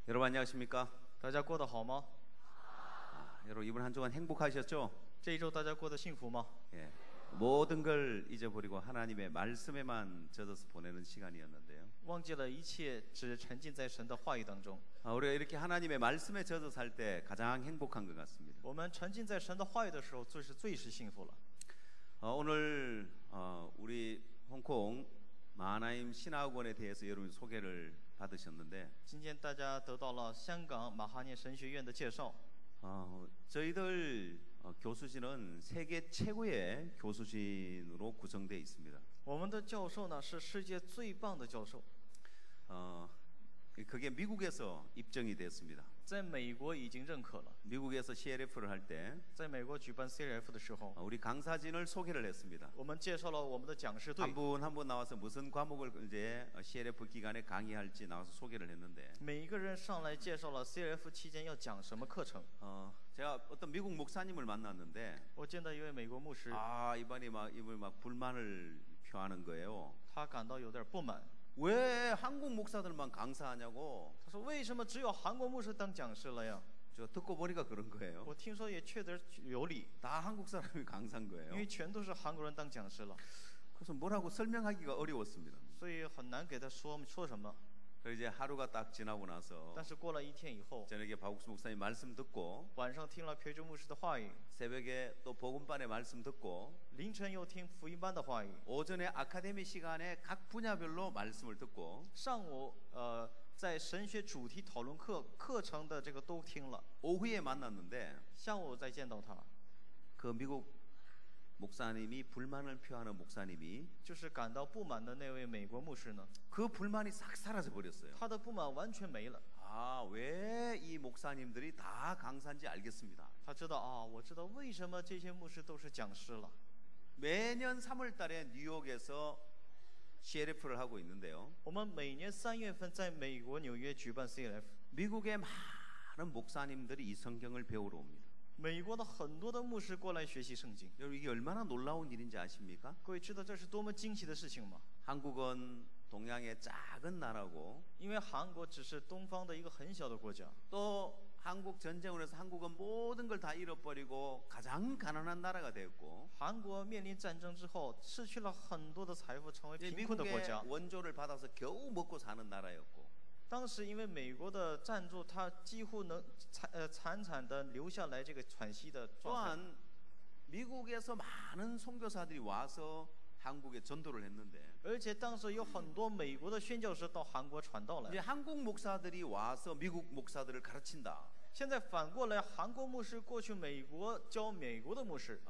여러분 안녕하십니까? 大家过得好吗？ 여러분 이번 한 주간 행복하셨죠? 这一周大家过得幸福吗？ 예. 모든 걸 잊어버리고 하나님의 말씀에만 젖어서 보내는 시간이었는데요. 忘记了一切，只沉浸在神的话语当中。 우리가 이렇게 하나님의 말씀에 젖어 살 때 가장 행복한 것 같습니다. 我们沉浸在神的话语的时候，最是幸福了。 오늘 우리 홍콩 마하나임 신학원에 대해서 여러분 소개를 받으셨는데 今天大家得到了香港马哈念神学院的介绍。 저희들 교수진은 세계 최고의 교수진으로 구성되어 있습니다. 我们的教授呢是世界最棒的教授， 그게 미국에서 입증이 됐습니다. 在美国已经认可了。 미국에서 CLF를 할 때 在美国举办 CLF 的时候， 우리 강사진을 소개를 했습니다. 我们介绍了我们的讲师队， 한 분 한 분 나와서 무슨 과목을 이제 CLF 기간에 강의할지 나와서 소개를 했는데 每一个人上来介绍了 CLF 期间要讲什么课程。 제가 어떤 미국 목사님을 만났는데 我见到一位美国牧师， 이번에 막 불만을 표하는 거예요. 他感到有点不满。 왜 한국 목사들만 강사하냐고. 他说：“为什么只有韩国牧师当讲师了呀？ 저 듣고 보니까 그런 거예요. 我听说也确实有理， 다 한국 사람이 강사인 因 거예요. 为全都是韩国人当讲师了， 그래서 뭐라고 설명하기가 어려웠습니다. 所以很难给他说什么。 그래서 이제 하루가 딱 지나고 나서 但是过了一天以后， 저녁에 박국수 목사님 말씀 듣고 晚上听了裴志牧师的话语， 새벽에 또 복음반의 말씀 듣고 凌晨又听福音班的话语， 오전에 아카데미 시간에 각 분야별로 말씀을 듣고 上午在神学主题讨论课程的这个都听了， 오후에 만났는데 下午再见到他， 그 미국 목사님이 불만을 표하는 목사님이 就是感到不满的那位美国牧师呢， 그 불만이 싹 사라져 버렸어요. 他的不满完全没了。 왜 이 목사님들이 다 강사인지 알겠습니다. 他知道啊，我知道为什么这些牧师都是讲师了。 매년 3월 달에 뉴욕에서 CLF를 하고 있는데요. 我们每年3月份在美国纽约举办 CLF， 미국의 많은 목사님들이 이 성경을 배우러 옵니다. 美国的很多的牧师过来学习圣经。 여러분 이게 얼마나 놀라운 일인지 아십니까? 各位知道这是多么惊奇的事情吗？ 한국은 동양의 작은 나라고 因为韩国只是东方的一个很小的国家， 또 한국 전쟁으로 해서 한국은 모든 걸 다 잃어버리고 가장 가난한 나라가 됐고 韩国面临战争之后失去了很多的财富，成为贫困的国 미국의 家。 원조를 받아서 겨우 먹고 사는 나라였고 当时因为美国的赞助，他几乎能惨惨的留下来这个喘息的状态。 또한 미국에서 많은 선교사들이 와서 한국에 전도를 했는데 而且当时有很多美国的宣教师到韩国传道 이제 来。 한국 목사들이 와서 미국 목사들을 가르친다. 现在反过来，韩国牧师过去美国教美国的牧师，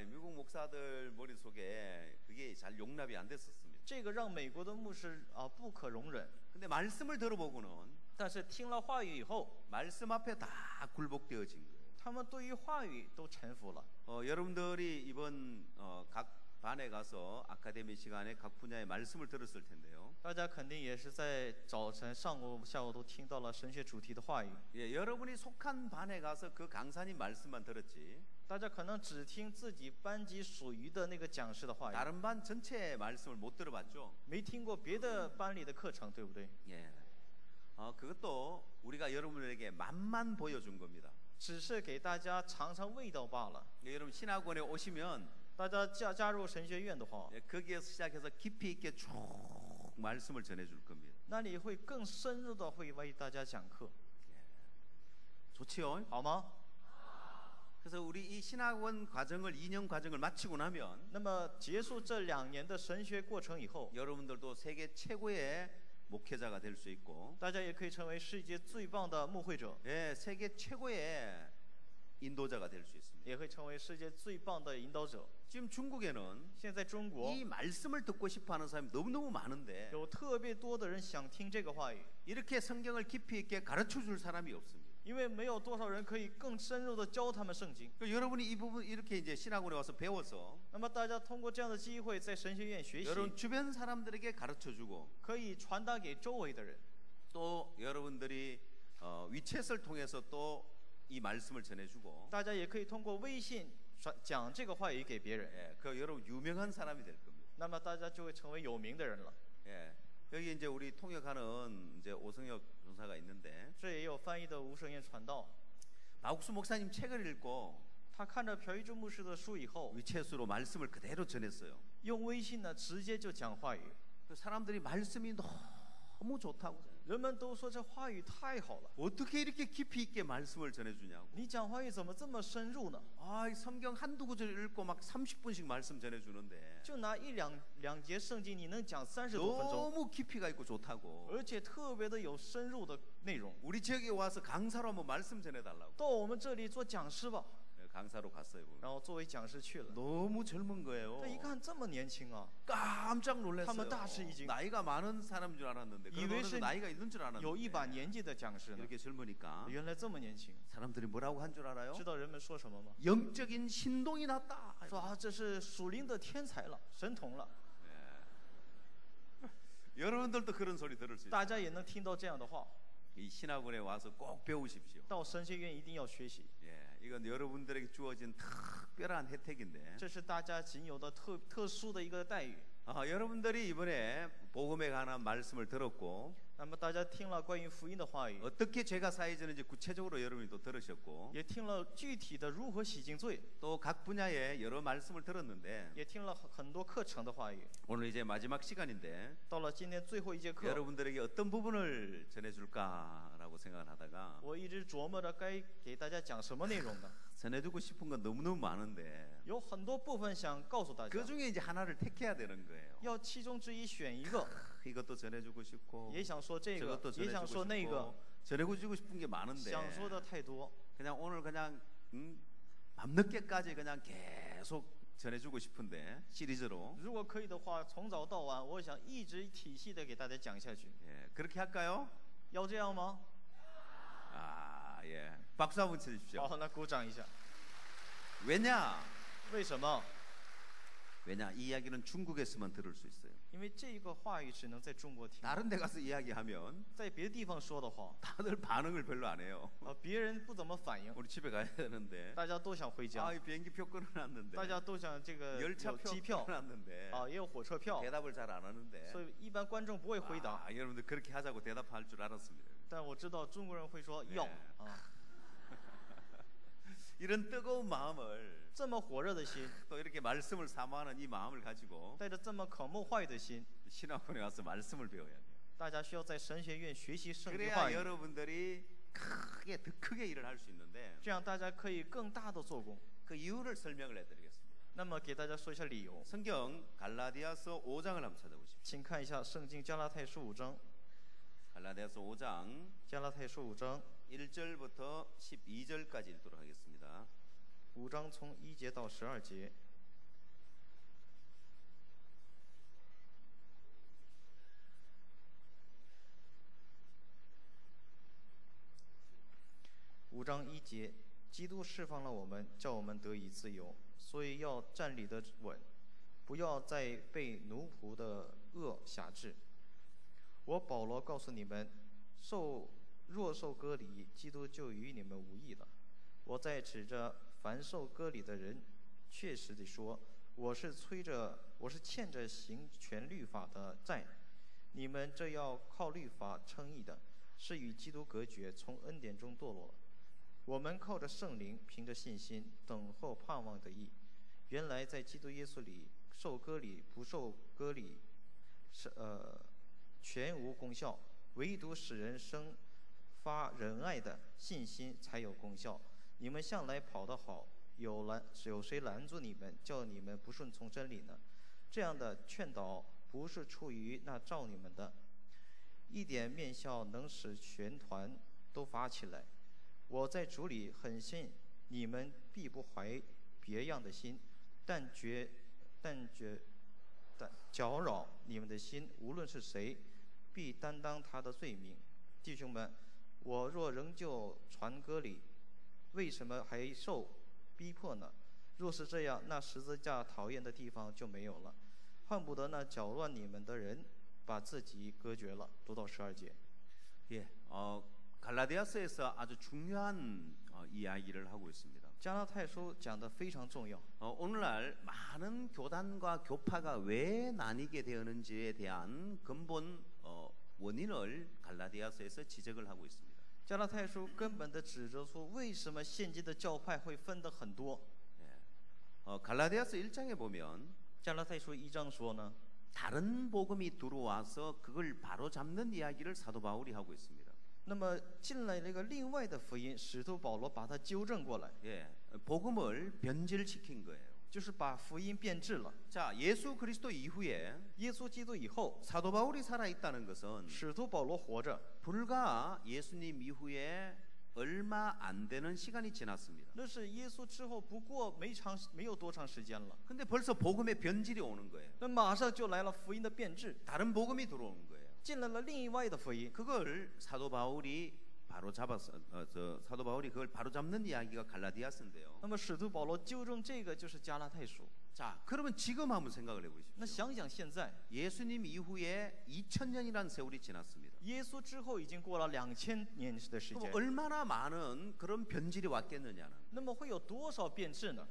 미국 목사들 머릿속에 그게 잘 용납이 안 됐었습니다. 这个让美国的牧师不可容忍。 근데 말씀을 들어보고는 但是听了话语以后， 말씀 앞에 다 굴복되어진 거예요. 他们对于话语都臣服了。 여러분들이 이번 각 반에 가서 아카데미 시간에 각 분야의 말씀을 들었을 텐데요. 大家肯定也是在早晨、上午、下午都听到了神学主题的话语。 여러분이 속한 반에 가서 그 강사님 말씀만 들었지 大家可能只听自己班级属于的那个讲师的话语， 다른 반 전체의 말씀을 못 들어봤죠. 没听过别的班里的课程，对不对？ 그것도 우리가 여러분에게 맛만 보여준 겁니다. 只是给大家尝尝味道罢了。 여러분 신학원에 오시면 大家加入神学院的话， 거기에서 시작해서 깊이 있게 쭉 말씀을 전해줄 겁니다. 那里会更深入的会为大家讲课， 좋지요? 好吗？ 그래서 우리 이 신학원 과정을 2년 과정을 마치고 나면 那么结束这2年的神学过程以后， 여러분들도 세계 최고의 목회자가 될 수 있고 大家也可以成为世界最棒的牧会者， 세계 최고의 인도자가 될 수 있습니다. 也会成为世界最棒的引导者。 지금 중국에는 现在中国 이 말씀을 듣고 싶어하는 사람이 너무너무 많은데 有特别多的人想听这个话语， 이렇게 성경을 깊이 있게 가르쳐줄 사람이 없습니다. 因为没有多少人可以更深入的教他们圣经。 여러분이 이 부분 이렇게 이제 신학원에 와서 배워서 那么大家通过这样的机会，在神学院学习， 여러분 주변 사람들에게 가르쳐주고 可以传达给周围的人。 또 여러분들이 위챗을 통해서 또 이 말씀을 전해주고 大家也可以通过微信讲这个话语给别人， 그 여러분 유명한 사람이 될 겁니다. 那么大家就会成为有名的人了。 여기 이제 우리 통역하는 이제 오성혁 선교사가 있는데 这也有翻译的无声言传道。 박욱수 목사님 책을 읽고 他看着朴一柱牧师的书以后， 위챗으로 말씀을 그대로 전했어요. 用微信呢直接就讲话语。 그 사람들이 말씀이 너무 좋다고. 人们都说这话语太好了， 어떻게 이렇게 깊이 있게 말씀을 전해주냐고. 你讲话语怎么这么深入呢？ 아, 이 성경 한두 구절 읽고 막 30분씩 말씀 전해주는데 就拿两节圣经，你能讲30多分钟， 너무 깊이가 있고 좋다고. 而且特别的有深入的内容。 우리 지역에 와서 강사로 한번 말씀 전해달라고. 到我们这里做讲师吧， 강사로 갔어요. 보면. 然后作为讲师去了。 너무 젊은 거예요. 这一看这么年轻啊， 깜짝 놀랐어요. 他们大吃一惊。 나이가 많은 사람인 줄 알았는데 그런 이외 어른도 나이가 있는 줄 有一把 알았는데 年纪的讲师呢， 이렇게 젊으니까 原来这么年轻。 사람들이 뭐라고 한 줄 알아요? 知道人们说什么吗？ 영적인 신동이 났다. 说啊，这是属灵的天才了，神童了。 여러분들도 그런 소리 들을 수 大 있어요. 家也能听到这样的话。 이 신학원에 와서 꼭 배우십시오. 到神学院一定要学习， 예, 이건 여러분들에게 주어진 특별한 혜택인데 这是大家仅有的特殊的一个待遇。 여러분들이 이번에 복음에 관한 말씀을 들었고 那么大家听了关于福音的话语， 어떻게 죄가 사해지는지 구체적으로 여러분이 또 들으셨고 也听了具体的如何洗净罪， 또 각 분야의 여러 말씀을 들었는데 也听了很多课程的话语。 오늘 이제 마지막 시간인데 到了今天最后一节课， 여러분들에게 어떤 부분을 전해줄까라고 생각을 하다가 我一直琢磨着该给大家讲什么内容呢？ 전해주고 싶은 건 너무너무 많은데 有很多部分想告诉大家 그 ， 중에 이제 하나를 택해야 되는 거예요. 要其中之一选一个， 이것도 전해주고 싶고 也想说这个 저것도 ，也想 전해주고 说那个， 싶고 전해주고 싶은 게 많은데 想说的太多。 그냥 오늘 그냥 밤늦게까지 그냥 계속 전해주고 싶은데 시리즈로 如果可以的话，从早到晚，我想一直体系的给大家讲下去。 예, 그렇게 할까요? 要这样吗？ 아, 예. 박수 한번 쳐주십시오. 好，那鼓掌一下。 왜냐? 为什么？ 왜냐? 이 이야기는 중국에서만 들을 수 있어요. 因为这个话语只能在中国听， 다른 데 가서 이야기하면 在别的地方说的话， 다들 반응을 별로 안 해요. 别人不怎么反应， 우리 집에 가야 되는데 大家都想回 아, 家， 이 비행기표 끊어놨는데 大家都想这个有 열차표 机票 끊어놨는데 也有火车票， 대답을 잘 안 하는데 所以一般观众不会回答。 여러분들 그렇게 하자고 대답할 줄 알았습니다. 但我知道中国人会说要啊， 이런 뜨거운 마음을 这么火热的心， 또 이렇게 말씀을 사모하는 이 마음을 가지고 带着这么渴慕话语的心， 신학원에 와서 말씀을 배워야 돼요. 大家需要在神学院学习圣经话 그래야 语， 여러분들이 더 크게 일을 할 수 있는데 这样大家可以更大的做工。 그 이유를 설명을 해드리겠습니다. 那么给大家说一下理由， 성경 갈라디아서 5장을 한번 찾아보십시오. 请看一下圣经加拉太书5章， 갈라디아서 5장 加拉太书5章， 1절부터 12절까지 읽도록 하겠습니다. 5章从1节到12节。 5章1节，基督释放了我们，叫我们得以自由，所以要站立得稳，不要再被奴仆的恶辖制。我保罗告诉你们，若受割礼，基督就与你们无异了。我在指着凡受割礼的人，确实地说，我是欠着行全律法的债。你们这要靠律法称义的，是与基督隔绝，从恩典中堕落了。我们靠着圣灵，凭着信心等候盼望的义。原来在基督耶稣里受割礼不受割礼，全无功效，唯独使人生发仁爱的信心才有功效。你们向来跑得好，有谁拦住你们，叫你们不顺从真理呢？这样的劝导不是出于那召你们的。一点面笑能使全团都发起来。我在主里很信，你们必不怀别样的心，但搅扰你们的心，无论是谁，必担当他的罪名。弟兄们，我若仍旧传割礼，为什么还受逼迫呢？若是这样，那十字架讨厌的地方就没有了。恨不得那搅乱你们的人把自己隔绝了。读到12节。 예, 갈라디아서에서 아주 중요한 이야기를 하고 있습니다. 加拉太书讲得非常重要。 오늘날 많은 교단과 교파가 왜 나뉘게 되었는지에 대한 근본 원인을 갈라디아서에서 지적을 하고 있습니다. 加拉太书根本的指责出为什么现今的教派会分得很多。 갈라디아서 1장에 보면 加拉太书1章说呢， 다른 복음이 들어와서 그걸 바로 잡는 이야기를 사도 바울이 하고 있습니다. 那么进来了一个另外的福音，使徒保罗把它纠正过来， 복음을 변질시킨 거예요. 就是把福音变质了。 자, 예수 그리스도 이후에 耶稣基督以后， 사도 바울이 살아 있다는 것은 使徒保罗活着， 불과 예수님 이후에 얼마 안 되는 시간이 지났습니다. 那是耶稣之后不过没有多长时间了。 근데 벌써 복음의 변질이 오는 거예요. 那马上就来了福音的变质， 다른 복음이 들어오는 거예요. 进来了另外的福音。 그걸 사도 바울이 바로 잡았어. 사도 바울이 그걸 바로 잡는 이야기가 갈라디아서인데요. 那么使徒保罗纠正这个就是加拉太书。 자, 그러면 지금 한번 생각을 해보십시오. 那想想现在， 예수님 이후에 2000년이라는 세월이 지났습니다. 耶稣之后已经过了2000年的时 그럼 间， 얼마나 많은 그런 변질이 왔겠느냐는. 那么会有多少变质呢？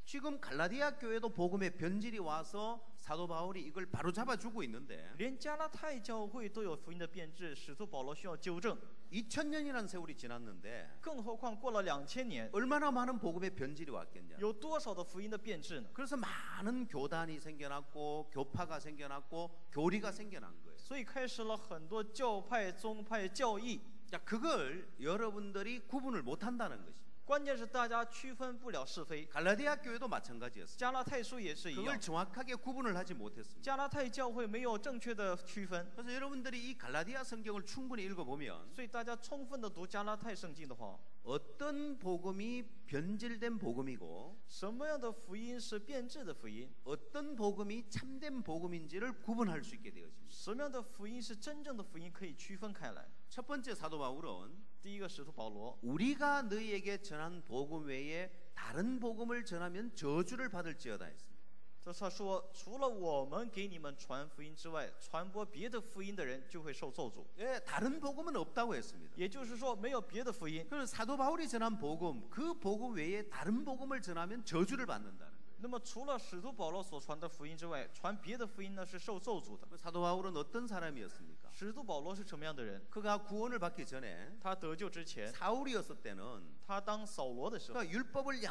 지금 갈라디아 교회도 복음의 변질이 와서 사도 바울이 이걸 바로 잡아주고 있는데 连加拉太教会都有福音的变质，使徒保罗需要纠正， 2000년이라는 세월이 지났는데 更何况过了2000年， 얼마나 많은 복음의 변질이 왔겠냐. 有多少的福音的变质呢？ 그래서 많은 교단이 생겨났고 교파가 생겨났고 교리가 생겨난 거예요. 所以开始了很多教派、宗派、教义。 자, 그걸 여러분들이 구분을 못한다는 것입니다. 关键是大家区分不了是非。 갈라디아 교회도 마찬가지였어요. 加拉太书也是一样 그걸 ， 정확하게 구분을 하지 못했습니다. 加拉太教会没有正确的区分， 그래서 여러분들이 이 갈라디아 성경을 충분히 읽어보면 所以大家充分的读加拉太圣经的话， 어떤 복음이 변질된 복음이고 什么样的福音是变质的福音， 어떤 복음이 참된 복음인지를 구분할 수 있게 되어집니다. 什么样的福音是真正的福音，可以区分开来。 첫 번째 사도 바울은 第一个使徒保罗， 우리가 너희에게 전한 복음 외에 다른 복음을 전하면 저주를 받을지어다 했습니다. 这他说，除了我们给你们传福音之外，传播别的福音的人就会受咒诅。 다른 복음은 없다고 했습니다. 也就是说，没有别的福音。 그럼 사도 바울이 전한 복음, 그 복음 외에 다른 복음을 전하면 저주를 받는다는 거예요. 那么除了使徒保罗所传的福音之外，传别的福音呢是受咒诅的。 사도 바울은 어떤 사람이었습니까? 使徒保罗是什么样的人？ 그가 구원을 받기 전에 他得救之前， 사울이었을 때는 他当扫罗的时候， 그가 율법을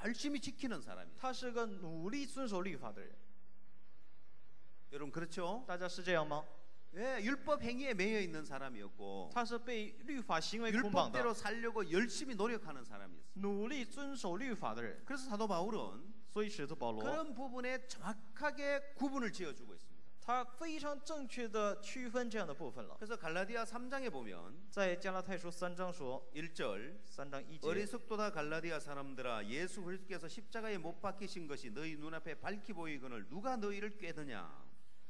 열심히 지키는 사람이에요. 他是个努力遵守律法的人。 여러분 그렇죠? 大家是这样吗？ 율법 행위에 매여 있는 사람이었고 他是被律法行为捆绑的， 율법대로 살려고 열심히 노력하는 사람이었어요. 努力遵守律法的人。 그래서 사도 바울은 所以使徒保罗， 그런 부분에 정확하게 구분을 지어주고 있습니다. 他非常正确的区分这样的部分了。 그래서 갈라디아 3장에 보면 在加拉太书3章说， 1절 3章1节， 어리석도다 갈라디아 사람들아 예수 그리스도께서 십자가에 못 박히신 것이 너희 눈앞에 밝히 보이거늘 누가 너희를 꾀드냐.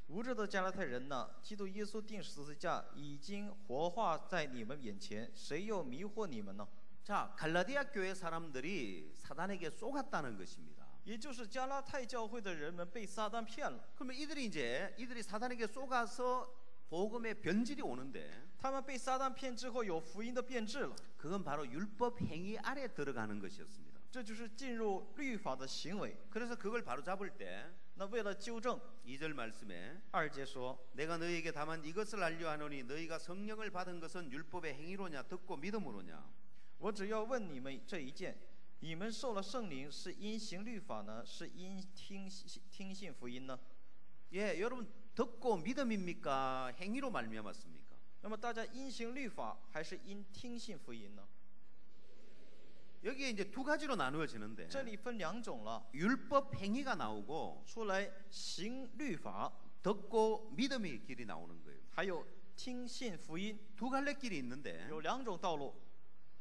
无知的加拉太人呐，基督耶稣钉十字架已经活化在你们眼前，谁又迷惑你们呢？ 자, 갈라디아 교회 사람들이 사단에게 쏘갔다는 것입니다. 也就是加拉太教会的人们被撒旦骗了， 그러면 이들이 사단에게 쏘가서 복음의 변질이 오는데 他们被撒旦骗之后有福音的变质了， 그건 바로 율법 행위 아래 들어가는 것이었습니다. 这就是进入律法的行为。 그래서 그걸 바로 잡을 때 那为了纠正， 2절 말씀에 2节说， 내가 너희에게 다만 이것을 알려 하노니 너희가 성령을 받은 것은 율법의 행위로냐 듣고 믿음으로냐. 我只要问你们这一件：你们受了圣灵是因行律法呢，是因听信福音呢？ 여러분 듣고 믿음입니까? 행위로 말미암았습니까? 那么大家因行律法还是因听信福音呢？ 여기에 이제 두 가지로 나누어지는데 这里分2种了， 율법 행위가 나오고 出来行律法， 듣고 믿음의 길이 나오는 거예요. 还有听信福音， 두 갈래 길이 있는데 有2种道路，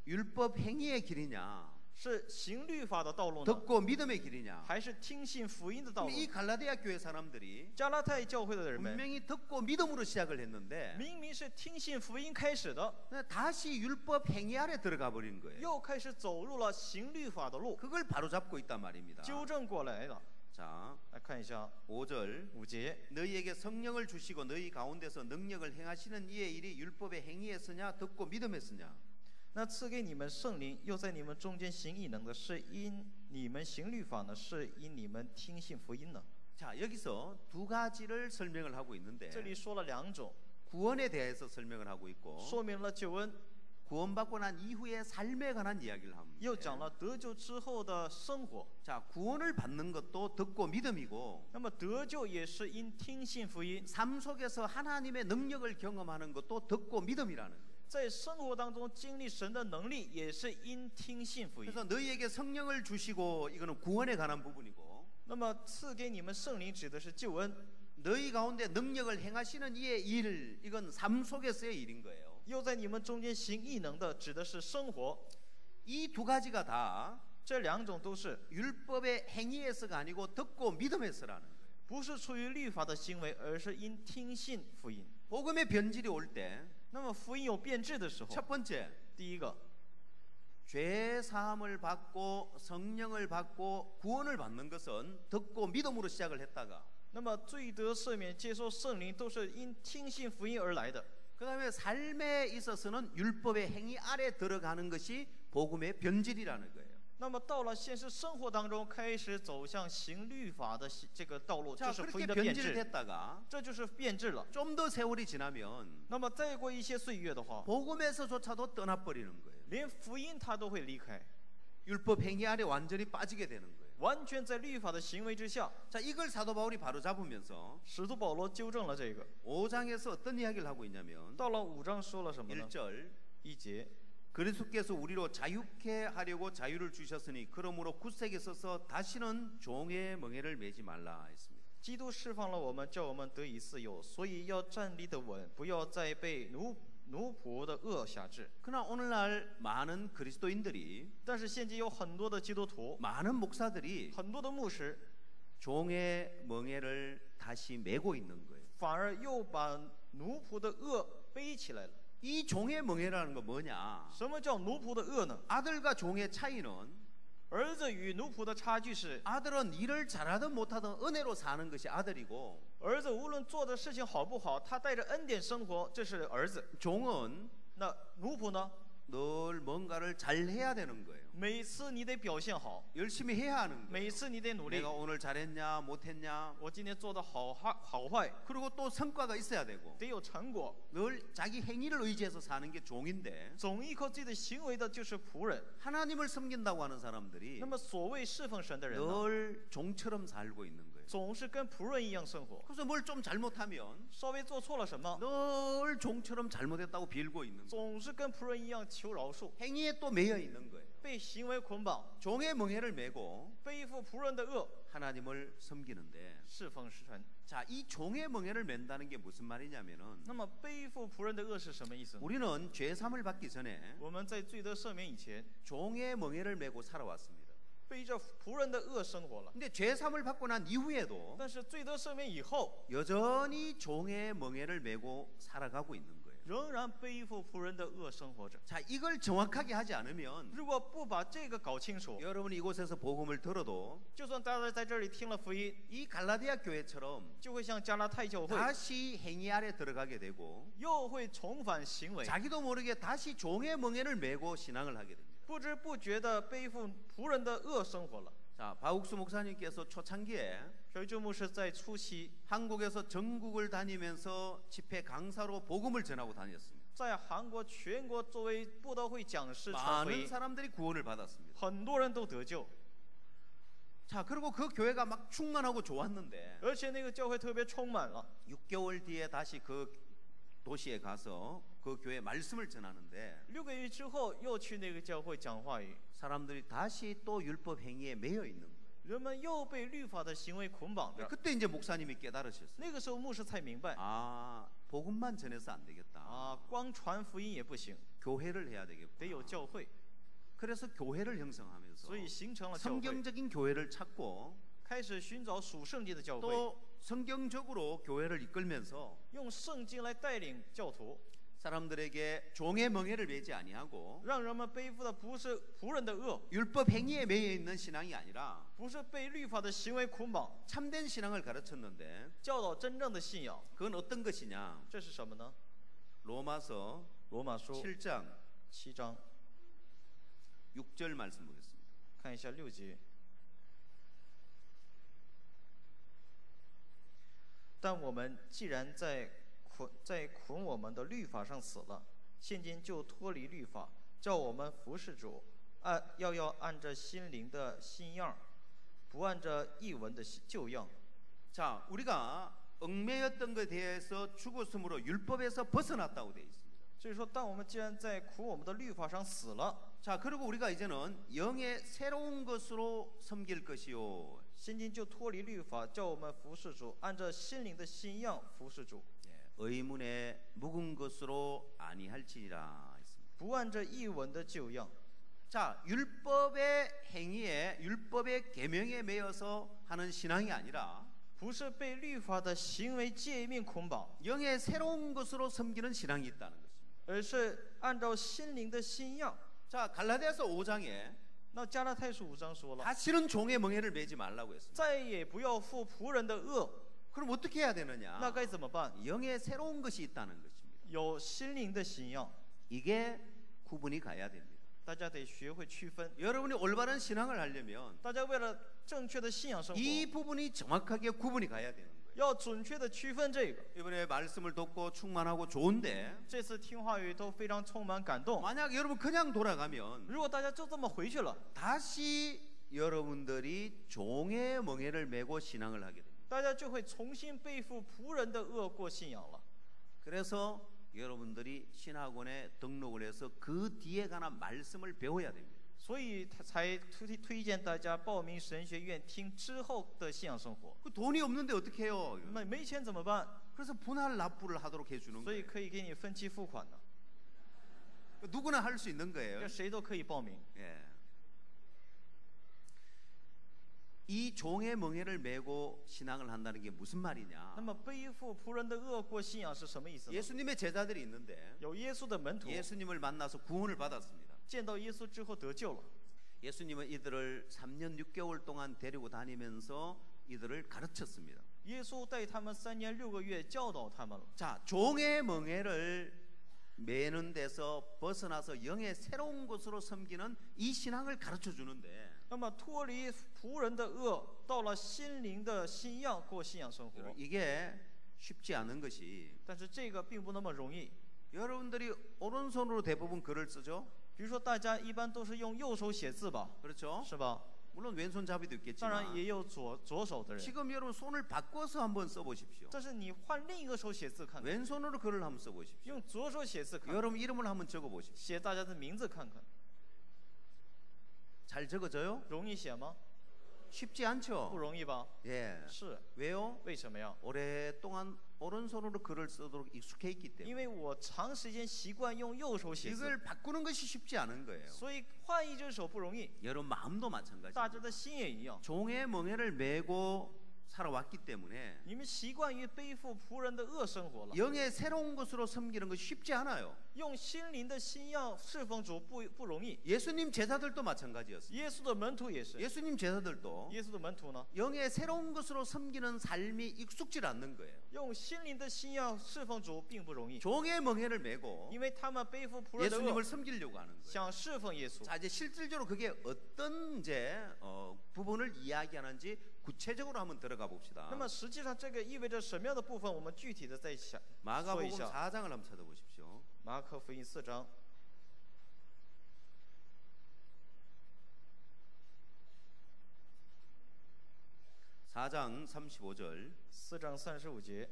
율법 행위의 길이냐 是行律法的道路呢， 듣고 믿음의 길이냐. 还是听信福音的道路 그럼 ？이 갈라디아 교회 사람들이 加拉太教会的人们 분명히 듣고 믿음으로 시작을 했는데 明明是听信福音开始的， 다시 율법 행위 아래 들어가 버린 거예요. 又开始走入了行律法的路， 그걸 바로잡고 있단 말입니다. 纠正过来了。 자, 来看一下 5절 5节， 너희에게 성령을 주시고 너희 가운데서 능력을 행하시는 이의 일이 율법의 행위에서냐 듣고 믿음에서냐. 那赐给你们圣灵，又在你们中间行异能的，是因你们行律法呢，是因你们听信福音呢？ 자, 여기서 두 가지를 설명을 하고 있는데 这里说了2种， 구원에 대해서 설명을 하고 있고 说明了救恩， 구원받고 난 이후의 삶에 관한 이야기를 합니다. 又讲了得救之后的生活。 자, 구원을 받는 것도 듣고 믿음이고 那么得救也是因听信福音， 삶 속에서 하나님의 능력을 경험하는 것도 듣고 믿음이라는 거예요. 在生活当中经历神的能力，也是因听信福音。 그래서 너희에게 성령을 주시고 이거는 구원에 관한 부분이고 那么赐给你们圣灵指的是救恩， 너희 가운데 능력을 행하시는 이의 일, 이건 삶 속에서의 일인 거예요. 又在你们中间行异能的，指的是生活。 이 두 가지가 다 这两种都是 율법의 행위에서가 아니고 듣고 믿음에서라는 거예요. 不是出于律法的行为，而是因听信福音。 복음의 변질이 올 때 那么福音有变质的时候， 첫 번째 第一个 죄 사함을 받고 성령을 받고 구원을 받는 것은 듣고 믿음으로 시작을 했다가 那么罪得赦免、接受圣灵，都是因听信福音而来的。 그다음에 삶에 있어서는 율법의 행위 아래 들어가는 것이 복음의 변질이라는 거예요. 那么到了现实生活当中，开始走向行律法的这个道路， 자, 这是福 그렇게 音的变质， 변질됐다가 这就是变质了。 좀 더 세월이 지나면 那么再过一些岁月的话， 복음에서조차도 떠나버리는 거예요. 连福音他都会离开， 율법 행위 아래 완전히 빠지게 되는 거예요. 完全在律法的行为之下。 자, 이걸 사도 바울이 바로 잡으면서 使徒保罗纠正了这个。 5장에서 어떤 이야기를 하고 있냐면 到了5章说了什么呢？ 1절 1节， 그리스도께서 우리로 자유케 하려고 자유를 주셨으니 그러므로 굳세게 서서 다시는 종의 멍에를 매지 말라 했습니다. 基督释放了我们，叫我们得以自由，所以要站立得稳，不要再被奴仆的恶辖制。 그러나 오늘날 많은 그리스도인들이 但是现今有很多的基督徒， 많은 목사들이 很多的牧师， 종의 멍에를 다시 메고 있는 거예요. 反而又把奴仆的恶背起来了。 이 종의 멍에라는 건 뭐냐? 什么叫奴仆的恶呢？ 아들과 종의 차이는 儿子与奴仆的差距是， 아들은 일을 잘하든 못하든 은혜로 사는 것이 아들이고 儿子无论做的事情好不好，他带着恩典生活，这是儿子。 종은 那奴仆呢？ 늘 뭔가를 잘해야 되는 거예요. 每次你得表现好， 열심히 해야 하는 거예요. 每次你得努力 내가 。 오늘 잘했냐 못했냐 我今天做的好坏， 그리고 또 성과가 있어야 되고 得有成果。 늘 자기 행위를 의지해서 사는 게 종인데 总依靠自己的行为的就是仆人。 하나님을 섬긴다고 하는 사람들이 那么所谓侍奉神的人呢， 늘 종처럼 살고 있는 거예요. 总是跟仆人一样生活。 그래서 뭘 좀 잘못하면 稍微做错了什么， 늘 종처럼 잘못했다고 빌고 있는 거예요. 总是跟仆人一样求饶恕， 행위에 또 매여 있는 거예요. 被行为捆绑， 종의 멍에를 메고 背负仆人的恶， 하나님을 섬기는데 侍奉神。 자, 이 종의 멍에를 맨다는 게 무슨 말이냐면은 那么背负仆人的恶是什么意思？ 우리는 죄 사함을 받기 전에 我们在罪得赦免以前， 종의 멍에를 메고 살아왔습니다. 背着仆人的恶生活了。 근데 죄 사함을 받고 난 이후에도 但是罪得赦免以后， 여전히 종의 멍에를 메고 살아가고 있는 거예요. 仍然背负仆人的恶生活着。 자, 이걸 정확하게 하지 않으면 如果不把这个搞清楚， 여러분이 이곳에서 복음을 들어도 就算大家在这里听了福音， 이 갈라디아 교회처럼 就会像加拉太教会， 다시 행위 아래 들어가게 되고 又会重返行为， 자기도 모르게 다시 종의 멍에를 메고 신앙을 하게 됩니다. 不知不觉的背负仆人的恶生活了。 자, 바욱수 목사님께서 초창기에 朴正牧师在初期 한국에서 전국을 다니면서 집회 강사로 복음을 전하고 다녔습니다. 在韩国全国作为布道会讲师传福 많은 音， 사람들이 구원을 받았습니다. 很多人都得救， 자, 그리고 그 교회가 막 충만하고 좋았는데 而且那个教会特别充满了。 6개월 뒤에 다시 그 도시에 가서 그 교회 말씀을 전하는데 6个月之后又去那个教会讲话语， 사람들이 다시 또 율법 행위에 매여 있는 거예요. 人们又被律法的行为捆绑着。 그때 이제 목사님이 깨달으셨어요. 那个时候牧师才明白， 아, 복음만 전해서 안 되겠다. 啊，光传福音也不行， 교회를 해야 得有 되겠구나. 教会， 그래서 교회를 형성하면서 所以形成了教会， 성경적인 교회를 찾고 开始寻找属圣经的教会， 또 성경적으로 교회를 이끌면서 用圣经来带领教徒， 사람들에게 종의 멍에를 매지 아니하고 让人们背负的不是仆人的恶， 율법 행위에 매여 있는 신앙이 아니라 不是被律法的行为捆绑， 참된 신앙을 가르쳤는데 教导真正的信仰。 그건 어떤 것이냐? 这是什么呢？ 로마서 罗马书 7장 7章， 6절 말씀 보겠습니다. 看一下6节。但我们既然在捆我们的律法上死了，现今就脱离律法，叫我们服侍主，要按着心灵的新样，不按着译文的旧样。 자, 우리가 얽매였던 것에 대해서 죽었으므로 율법에서 벗어났다고 되어 있습니다. 所以说，当我们既然在捆我们的律法上死了， 자, 그리고 우리가 이제는 영의 새로운 것으로 섬길 것이요. 现今就脱离律法，叫我们服侍主，按着心灵的新样服侍主， 의문의 묵은 것으로 아니할지니라 했습니다. 不按着译文的旧样。 자, 율법의 행위에 율법의 계명에 매여서 하는 신앙이 아니라 不是被律法的行为诫命捆绑， 영의 새로운 것으로 섬기는 신앙이 있다는 것입니다. 而是按照心灵的新样。 자, 갈라디아서 5장에 那加拉太书5章说了， 다시는 종의 멍에를 매지 말라고 했습니다. 再也不要负仆人的恶。 그럼 어떻게 해야 되느냐? 那该怎么办？ 영의 새로운 것이 있다는 것입니다. 有心灵的新样， 이게 구분이 가야 됩니다. 大家得学会区分。 여러분이 올바른 신앙을 하려면 大家为了正确的信仰生活， 이 부분이 정확하게 구분이 가야 되는 거예요. 要准确的区分这个。 이번에 말씀을 듣고 충만하고 좋은데 这次听话语都非常充满感动。 만약 여러분 그냥 돌아가면 如果大家就这么回去了， 다시 여러분들이 종의 멍에를 메고 신앙을 하게 됩니다. 大家就会重新背负仆人的恶过信仰了。 그래서 여러분들이 신학원에 등록을 해서 그 뒤에 관한 말씀을 배워야 됩니다. 所以他才推荐大家报名神学院，听之后的信仰生活。 그 돈이 없는데 어떻게 해요? 没钱怎么办？ 그래서 분할 납부를 하도록 해주는 所以 거예요. 可以给你分期付款的， 누구나 할 수 있는 거예요. 这谁都可以报名。 예. 이 종의 멍에를 메고 신앙을 한다는 게 무슨 말이냐? 那么背负仆人的恶过信仰是什么意思呢？ 예수님의 제자들이 있는데 有耶稣的门徒 예수님을 만나서 구원을 받았습니다. 见到耶稣之后得救了， 예수님은 이들을 3년 6개월 동안 데리고 다니면서 이들을 가르쳤습니다. 耶稣带他们3年6个月教导他们了。 자, 종의 멍에를 매는 데서 벗어나서 영의 새로운 것으로 섬기는 이 신앙을 가르쳐 주는데 那么脱离仆人的恶，到了心灵的新样过信仰生活。 이게 쉽지 않은 것이 但是这个并不那么容易。 여러분들이 오른손으로 대부분 글을 쓰죠? 比如说，大家一般都是用右手写字吧， 그렇죠? 是吧？ 물론 왼손잡이도 当然 있겠지만 也有左手的人， 지금 여러분 손을 바꿔서 한번 써보십시오. 但是你换另一个手写字看看， 왼손으로 글을 한번 써보십시오. 用左手写字看看， 여러분 이름을 한번 적어보십시오. 写大家的名字看看， 잘 적어져요? 容易写吗？ 쉽지 不 않죠? 容易吧？ 예. 是， 왜요? 为什么呀？ 오랫동안 오른손으로 글을 쓰도록 익숙해 있기 因 때문에 为我长时间习惯用右手写字， 이걸 바꾸는 것이 쉽지 않은 거예요. 所以换一只手不容易。 여러분 마음도 마찬가지입니다. 大家的心也一样， 종의 멍에를 메고 살아왔기 때문에 你们习惯于背负仆人的恶生活了， 영의 새로운 것으로 섬기는 것이 쉽지 않아요. 用心灵的新样侍奉主不容易。 예수님 제자들도 마찬가지였어요. 耶稣的门徒也是， 예수님 제자들도 耶稣的门徒呢， 영의 새로운 것으로 섬기는 삶이 익숙질 않는 거예요. 用心灵的新样侍奉主并不容易， 종의 멍에를 메고 因为他们背负仆人的恶， 예수님을 섬기려고 하는 거예요. 想侍奉耶稣。 자, 이제 실질적으로 그게 어떤 이제 부분을 이야기하는지 구체적으로 한번 들어가 봅시다. 那么实际上这个意味着什么样的部分？我们具体的再想说一 마가복음 下。 4장을 한번 찾아보십시오. 马可福音4章， 4장 35절. 4章35节。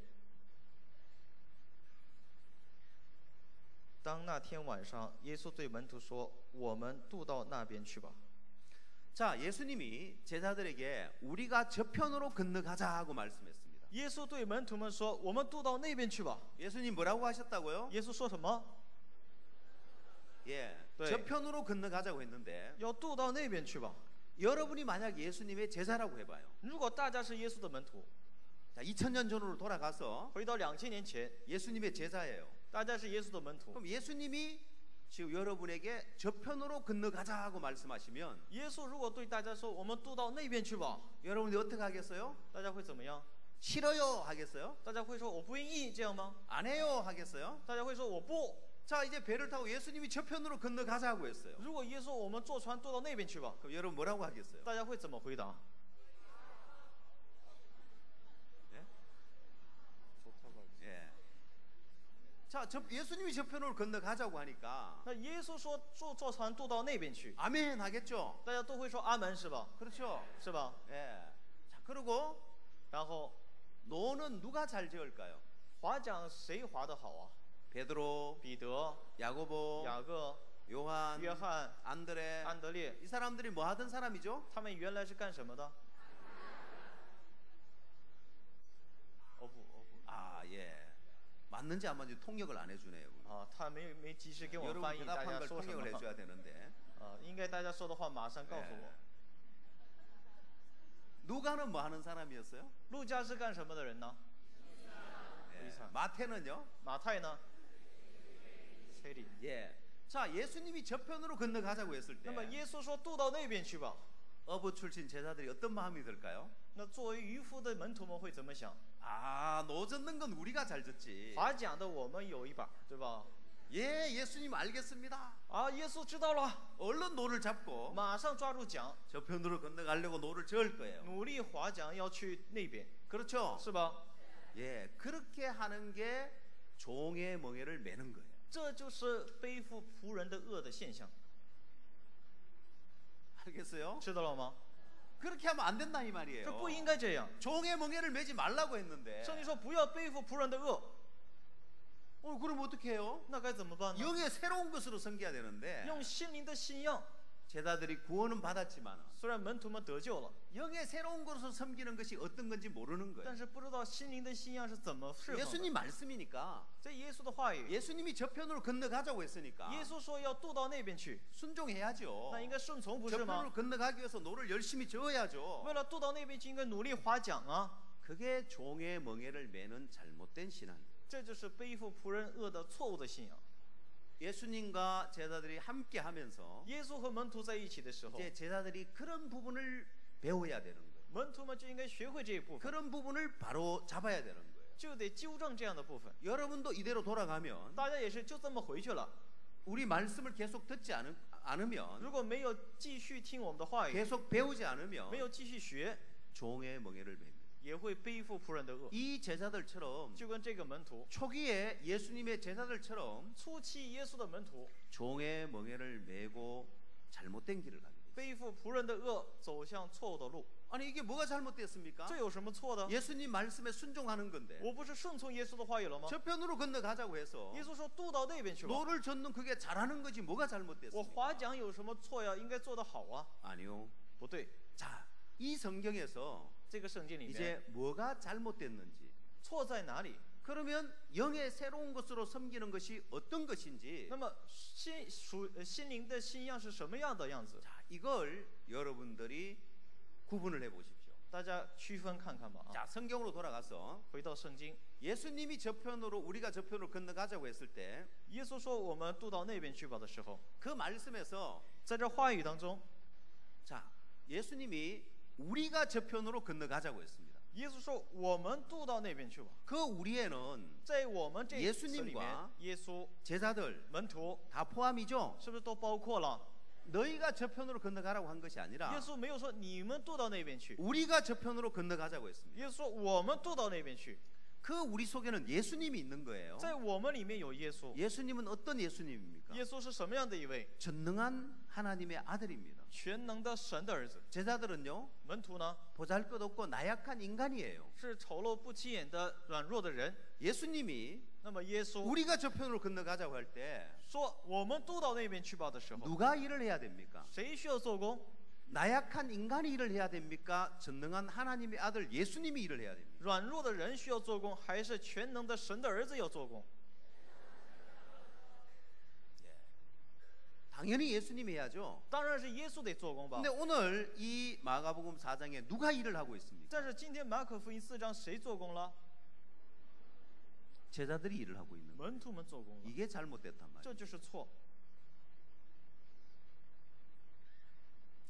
当那天晚上，耶稣对门徒说：“我们渡到那边去吧。” 자, 예수님이 제자들에게 우리가 저편으로 건너가자 하고 말씀했습니다. 耶稣对门徒们说：“我们渡到那边去吧。 예수님 뭐라고 하셨다고요? 耶稣说什么？ 예, 네. 저편으로 건너가자고 했는데 要渡到那边去吧。 여러분이 만약 예수님의 제자라고 해봐요. 如果大家是耶稣的门徒， 자, 2000년 전으로 돌아가서 回到2000年前， 예수님의 제자예요. 大家是耶稣的门徒， 그럼 예수님이 지금 여러분에게 저편으로 건너가자 하고 말씀하시면 耶稣如果对大家说：“我们渡到那边去吧 여러분이 어떻게 하겠어요? ，大家会怎么样？ 싫어요 하겠어요? 大家会说我不愿意这样吗？ 안 해요 하겠어요? 大家会说我不。 자, 이제 배를 타고 예수님이 저편으로 건너가자고 했어요. 如果耶稣我们坐船渡到那边去吧， 그럼 여러분 뭐라고 하겠어요? 大家会怎么回答？ 예? 자, 예수님이 저편으로 건너가자고 하니까 那耶稣说坐船渡到那边去， 아멘 하겠죠. 大家都会说阿门是吧？ 그렇죠. 是吧？ 예. 자, 그리고 然后 노는 누가 잘 지을까요? 划桨谁划得好啊？ 베드로, 彼得、 야고보, 雅各、 요한, 约翰、 안드레. 安德烈， 이 사람들이 뭐 하던 사람이죠? 他们原来是干什么的？哦不， 아, 예. 맞는지 안 맞는지 통역을 안 해주네요. 啊，他没及时给我们 여러분 翻译大 대답한 家 걸 说什 통역을 么。 해줘야 되는데 啊，应该大家说的话马上告诉我。 누가는 뭐 하는 사람이었어요? 路加是干什么的人呢？ 예. 의사. 마태는요? 马太呢？崔理。 예. 자, 예수님이 저편으로 건너가자고 했을 那么 때 耶稣说渡到那边去吧。 어부 출신 제자들이 어떤 마음이 들까요? 那作为渔夫的门徒们会怎么想？ 아, 노 젓는 건 우리가 잘 젓지. 划桨的我们有一把，对吧？ 예, 예수님 알겠습니다. 啊，耶稣知道了， 얼른 노를 잡고 马上抓住桨， 저편으로 건너가려고 노를 저을 거예요. 努力划桨要去那边， 그렇죠? 是吧？ 예, 그렇게 하는 게 종의 멍에를 매는 거예요. 这就是背负仆人的恶的现象， 알겠어요? 知道了吗？ 그렇게 하면 안 된다 이 这 말이에요. 不应该这样。 종의 멍에를 매지 말라고 했는데 圣经说不要背负仆人的恶， 그럼 어떻게 해요? 那该怎么办呢？ 영의 새로운 것으로 섬겨야 되는데 用心灵的信仰， 제자들이 구원은 받았지만 虽然门徒们得救了， 영의 새로운 것으로 섬기는 것이 어떤 건지 모르는 但 거예요. 是不知道心灵的信仰是怎么释放的。 예수님 말씀이니까 这耶稣的话语， 예수님이 저편으로 건너가자고 했으니까 耶稣说要渡到那边去， 순종해야죠. 那应该顺从，不是 저편으로 吗？ 건너가기 위해서 노를 열심히 저어야죠. 为了渡到那边去，应该努力划桨啊！ 그게 종의 멍에를 매는 잘못된 신앙. 这就是背负仆人恶的错误的信仰。 예수님과 제자들이 함께 하면서 耶稣和门徒在一起的时候， 이제 제자들이 그런 부분을 배워야 되는 거예요. 门徒们就应该学会这一部分， 그런 부분을 바로 잡아야 되는 거예요. 就得纠正这样的部分。 여러분도 이대로 돌아가면 大家也是就这么回去了。 우리 말씀을 계속 듣지 않으면 如果没有继续听我们的话语， 계속 배우지 않으면 没有继续学， 종의 멍에를 맵니다. 也会背负仆人的恶。 이 제자들처럼 就跟这个门徒， 초기에 예수님의 제자들처럼 初期耶稣的门徒， 종의 멍에를 메고 잘못된 길을 가게 돼요. 背负仆人的恶，走向错误的路。 아니 이게 뭐가 잘못됐습니까? 这有什么错的？ 예수님 말씀에 순종하는 건데 我不是顺从耶稣的话语了吗？ 저편으로 건너가자고 해서 耶稣说渡到那边去吧。 노를 젓는 그게 잘하는 거지 뭐가 我 잘못됐습니까? 划桨有什么错呀？应该做得好啊。 아니요. 不对， 자, 이 성경에서 这个圣经里面 이제 뭐가 잘못됐는지 错在哪里？ 그러면 영의 새로운 것으로 섬기는 것이 어떤 것인지 那么心灵的信仰是什么样的样子？ 자, 이걸 여러분들이 구분을 해 보십시오. 大家区分看看吧啊。 자, 성경으로 돌아가서 回到圣经， 예수님이 저편으로 우리가 저편으로 건너가자고 했을 때 그 耶稣说我们渡到那边去吧的时候， 말씀에서 在这话语当中， 자, 예수님이 우리가 저편으로 건너가자고 했습니다. 耶稣说我们渡到那边去吧。 그 우리에는 在我们这耶稣词里面 님과 ，耶稣、 제자들 门徒 다 포함이죠. 是不是都包括了？ 너희가 저편으로 건너가라고 한 것이 耶 아니라 稣没有说你们渡到那边去， 우리가 저편으로 건너가자고 했습니다. 耶稣说我们渡到那边去。 그 우리 속에는 예수님이 있는 거예요. 在我们里面有耶稣， 예수님은 어떤 예수님입니까? 耶稣是什么样的一位？ 전능한 하나님의 아들입니다. 全能的神的儿子。 제자들은요 门徒呢， 보잘것없고 나약한 인간이에요. 是丑陋不起眼的软弱的人。 예수님이 那么耶稣 우리가 저편으로 건너가자고 할 때 说我们渡到那边去吧的时候， 누가 일을 해야 됩니까? 谁需要做工？ 나약한 인간이 일을 해야 됩니까? 전능한 하나님의 아들 예수님이 일을 해야 됩니까? 软弱的人需要做工，还是全能的神的儿子要做工？ 당연히 예수님이 해야죠. 当然是耶稣得做工吧 근데 。 오늘 이 마가복음 4장에 누가 일을 하고 있습니까? 但是今天马可福音4章谁做工了？ 제자들이 일을 하고 있는 거예요. 门徒们做工了， 이게 잘못됐단 这 말이에요. 就是错。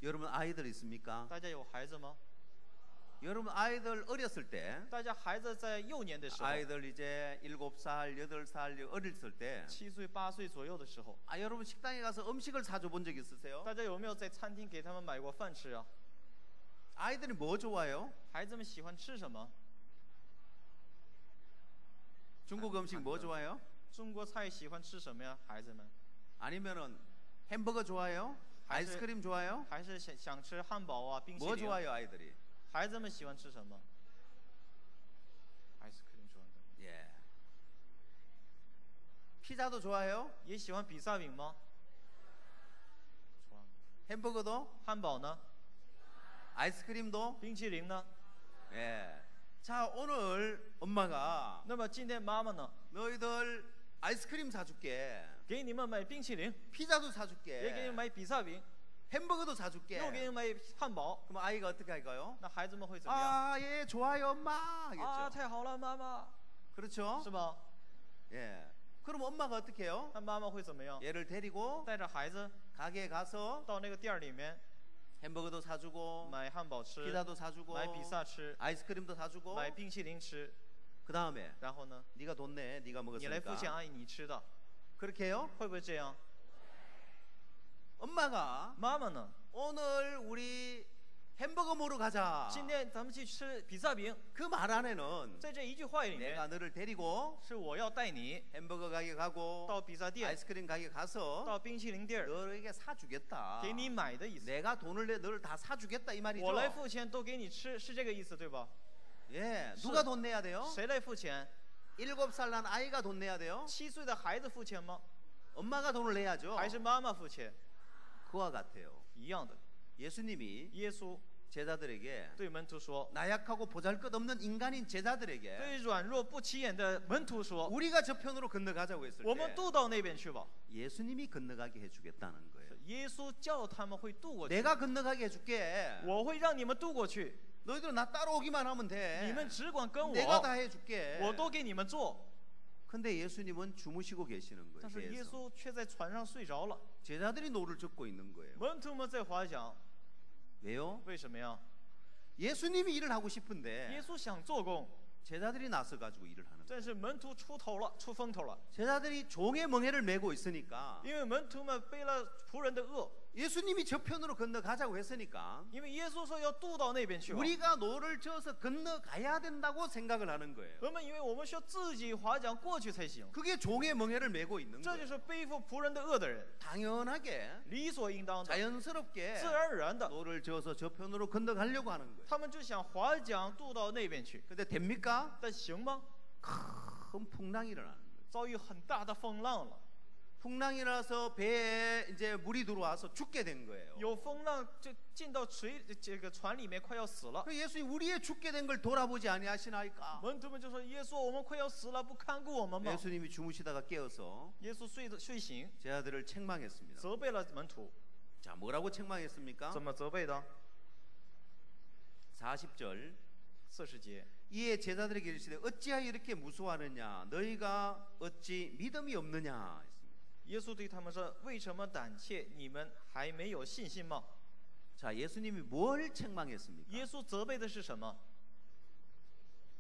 여러분 아이들 있습니까? 大家有孩子吗？ 여러분 아이들 어렸을 때 大家孩子在幼年的时候， 아이들 이제 7살, 8살 어렸을 때 7岁、8岁左右的时候， 여러분 식당에 가서 음식을 사줘 본 적 있으세요? 大家有没有在餐厅给他们买过饭吃啊？ 아이들이 뭐 좋아해요? 孩子们喜欢吃什么？ 중국 음식 뭐 좋아해요? 中国菜喜欢吃什么呀，孩子们？ 아니면은 햄버거 좋아해요? 아이스크림 좋아해요? 还是想吃汉堡啊，冰淇 뭐 淋？ 좋아해요, 아이들이? 孩子们喜欢吃什么？ 아이스크림 좋아한다. 예. 피자도 좋아해요? 也喜欢比萨饼吗？ 햄버거도? 汉堡呢？ 아이스크림도? 冰淇淋呢？ 예. 자, 오늘 엄마가 那么今天妈妈呢？ 너희들 아이스크림 사줄게. 给你们买冰淇淋， 피자도 也给你 사줄게. 们买比萨饼， 햄버거도 又给 사줄게. 你们买汉堡。 그럼 아이가 어떻게 할까요? 那孩子们会怎么样？ 아, 예, 좋아요, 엄마. 啊， 하겠죠. 太好了，妈妈， 그렇죠? 是吧？ 예. 그럼 엄마가 어떻게 해요? 那妈妈会怎么样？ 얘를 데리고 带着孩子 가게에 가서 到那个店里面 햄버거도 사주고 买汉堡吃， 피자도 사주고 买比萨吃， 아이스크림도 사주고 买冰淇淋吃， 그 다음에 然后呢， 네가 돈 내, 네가 你来付钱， 먹었으니까 阿姨你吃的， 그렇게 해요? 会不会这样？ 엄마가 妈妈呢？ 오늘 우리 햄버거 먹으러 가자. 今天咱们去吃比萨饼， 그 말 안에는 在这一句话里面 내가 너를 데리고 是我要带你 햄버거 가게 가고 到比萨店， 아이스크림 가게 가서 到冰淇淋店儿， 너에게 사주겠다. 给你买的意思。 내가 돈을 내 너를 다 사주겠다 이 말이죠. 我来付钱都给你吃，是这个意思对吧？ 예, 누가 돈 내야 돼요? 谁来付钱？ 7살 난 아이가 돈 내야 돼요? 7岁的孩子付钱吗？ 엄마가 돈을 내야죠. 还是妈妈付钱？ 그와 같아요. 一样的。 예수님이 耶稣 제자들에게 对门徒说， 나약하고 보잘것없는 인간인 제자들에게 对软弱不起眼的门徒说， 우리가 저편으로 건너가자고 했을 我们 때 渡到那边去吧。 예수님이 건너가게 해주겠다는 거예요. 耶稣叫他们会渡过去， 내가 건너가게 해줄게. 我会让你们渡过去， 너희들 나 따라오기만 하면 你 돼. 们只管跟 내가 다 我， 해줄게. 我都给你们做。 근데 예수님은 주무시고 계시는 但是耶 거예요. 稣却在船上睡着了， 제자들이 노를 젓고 있는 거예요. 门徒们在划桨， 왜요? 为什么呀？ 예수님이 일을 하고 耶 싶은데 稣想做工， 제자들이 나서 가지고 일을 하는 거예요. 但是门徒出头了，出风头了， 제자들이 종의 멍에를 메고 있으니까 因为门徒们背了仆人的恶， 예수님이 저편으로 건너가자고 했으니까 因为耶稣说要渡到那边去吧。 우리가 노를 저어서 건너가야 된다고 생각을 하는 거예요. 我们以为我们需要自己划桨过去才行， 그게 종의 멍에를 메고 있는 这 거예요. 就是背负仆人的恶的人， 당연하게 理所应当的， 자연스럽게 自然而然的， 노를 저어서 저편으로 건너가려고 하는 거예요. 他们就想划桨渡到那边去， 근데 됩니까? 但行吗？ 큰 풍랑이 일어나는 거예요. 遭遇很大的风浪了， 풍랑이 나서 배에 이제 물이 들어와서 죽게 된 거예요. 有风浪就进到这个船里面，快要死了。 그 예수님 우리의 죽게 된 걸 돌아보지 아니하시나이까? 门徒们就说：“耶稣，我们快要死了，不看顾我们吗？” 예수님이 주무시다가 깨어서 耶稣睡醒， 제자들을 책망했습니다. 责备了门徒。 자, 뭐라고 책망했습니까? 怎么责备的？ 40절 40节， 이에 제자들에게 이르시되 어찌하여 이렇게 무서워하느냐 너희가 어찌 믿음이 없느냐 했습니다. 耶稣对他们说：“为什么胆怯？你们还没有信心吗 자, 예수님이 뭘 책망했습니까? ？”耶稣责备的是什么？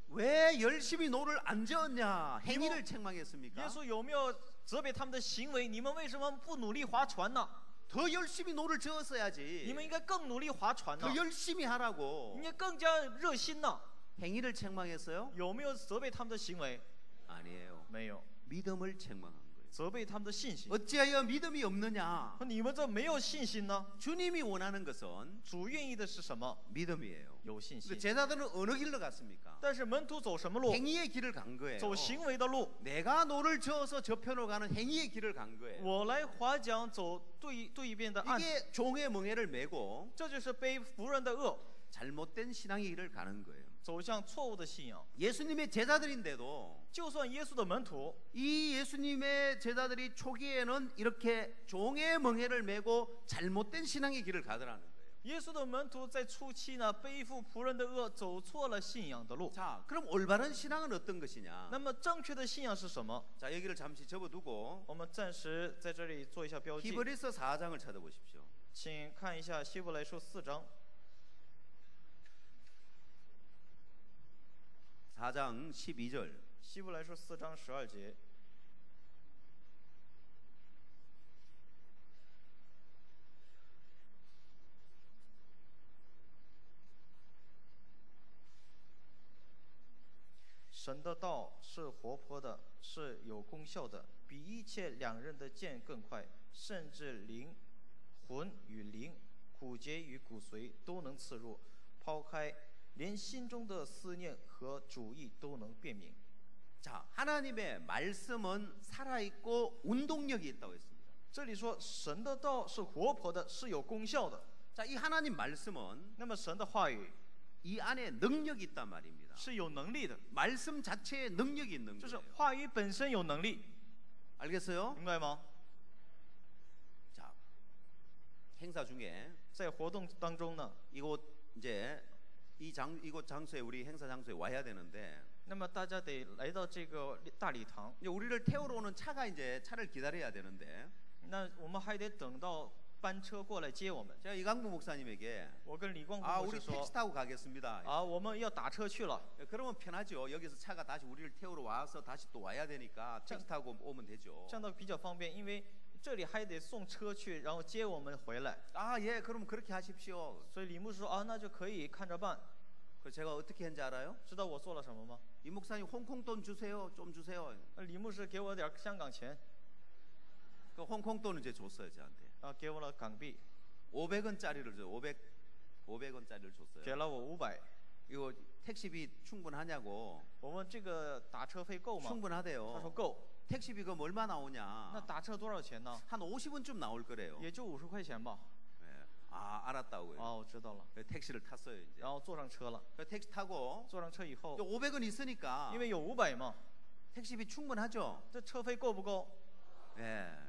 왜 열심히 노를 안 저었냐 행위를 책망했습니까? 耶稣有没有责备他们的行为？你们为什么不努力划船呢？ 더 열심히 노를 저었어야지. 你们应该更努力划船呢 더 ， 열심히 하라고 应该更加热心呢。 행위를 책망했어요? 有没有责备他们的行为？ 아니에요. 没有， 믿음을 책망한 거예요. 责备他们的信心。 어찌하여 믿음이 없느냐? 你们这没有信心呢？ 주님이 원하는 것은 主愿意的是什么？ 믿음이에요. 有信 그 心。 제자들은 어느 길로 갔습니까? 但是门徒走什么路？ 행위의 길을 간 거예요. 走行为的路。 내가 노를 저어서 저편으로 가는 행위의 길을 간 거예요. 我来划桨走对一边的岸， 이게 종의 멍에를 메고 这就是背仆人的恶， 잘못된 신앙의 길을 가는 거예요. 走向错误的信仰。 예수님의 제자들인데도 就算耶稣的门徒， 이 예수님의 제자들이 초기에는 이렇게 종의 멍에를 메고 잘못된 신앙의 길을 가더라는 거예요. 耶稣的门徒在初期呢，背负仆人的恶，走错了信仰的路。 자, 그럼 올바른 신앙은 어떤 것이냐? 那么正确的信仰是什么？ 자, 여기를 잠시 접어두고 我们暂时在这里做一下标记， 히브리서 4장을 찾아보십시오. 请看一下希伯来书4章， 4장 12절. 希伯来书4章12节。 12神的道是活泼的，是有功效的，比一切两刃的剑更快，甚至灵魂与灵、骨节与骨髓都能刺入，抛开，连心中的思念和主意都能辨明。 자, 하나님의 말씀은 살아있고 운동력이 있다고 했습니다. 这里说神的道是活泼的，是有功效的。 자, 이 하나님 말씀은 那么神的话语 이 안에 능력이 있단 말입니다. 是有能力的， 말씀 자체에 능력이 있는 就是 거예요. 话语本身有能力， 알겠어요? 明白吗？ 자, 행사 중에 在活动当中呢， 이곳 이제 이곳 장소에 우리 행사 장소에 와야 되는데 那么大家得来到这个大礼堂， 이제 우리를 태우러 오는 차가 이제 차를 기다려야 되는데 那我们还得等到班车过来接我们。 제가 이강무 목사님에게 我跟李光福 아 牧 우리 师说 택시 ， 타고 가겠습니다. 啊，我们要打车去了， 그러면 편하죠. 여기서 차가 다시 우리를 태우러 와서 다시 또 와야 되니까 택시 타고 오면 되죠. 这样的比较方便，因为这里还得送车去，然后接我们回来。 아 예, 그럼 그렇게 하십시오. 所以李牧师说啊，那就可以看着办。 그 제가 어떻게 했는지 알아요? 知道我做了什么吗？ 이 목사님 홍콩 돈 주세요. 좀 주세요. 李牧师给我点香港钱， 그 홍콩 돈을 이제 줬어요 저한테. 啊，给我了港币， 500원짜리를 줘. 500원짜리를 줬어요. 给了我500。 이거 택시비 충분하냐고. 我问这个打车费够吗？他说 충분하대요. 够。 택시비 그럼 얼마 那 나오냐? 打车多少钱呢？ 한 50원쯤 나올 거래요. 也就50块钱吧。 예. 아 알았다고요. 哦，我知道了。 그래서 택시를 탔어요 이제. 然后坐上车了， 그 택시 타고 坐上车以后， 500원 있으니까 因为有500嘛， 택시비 충분하죠. 这车费够不够？ 예.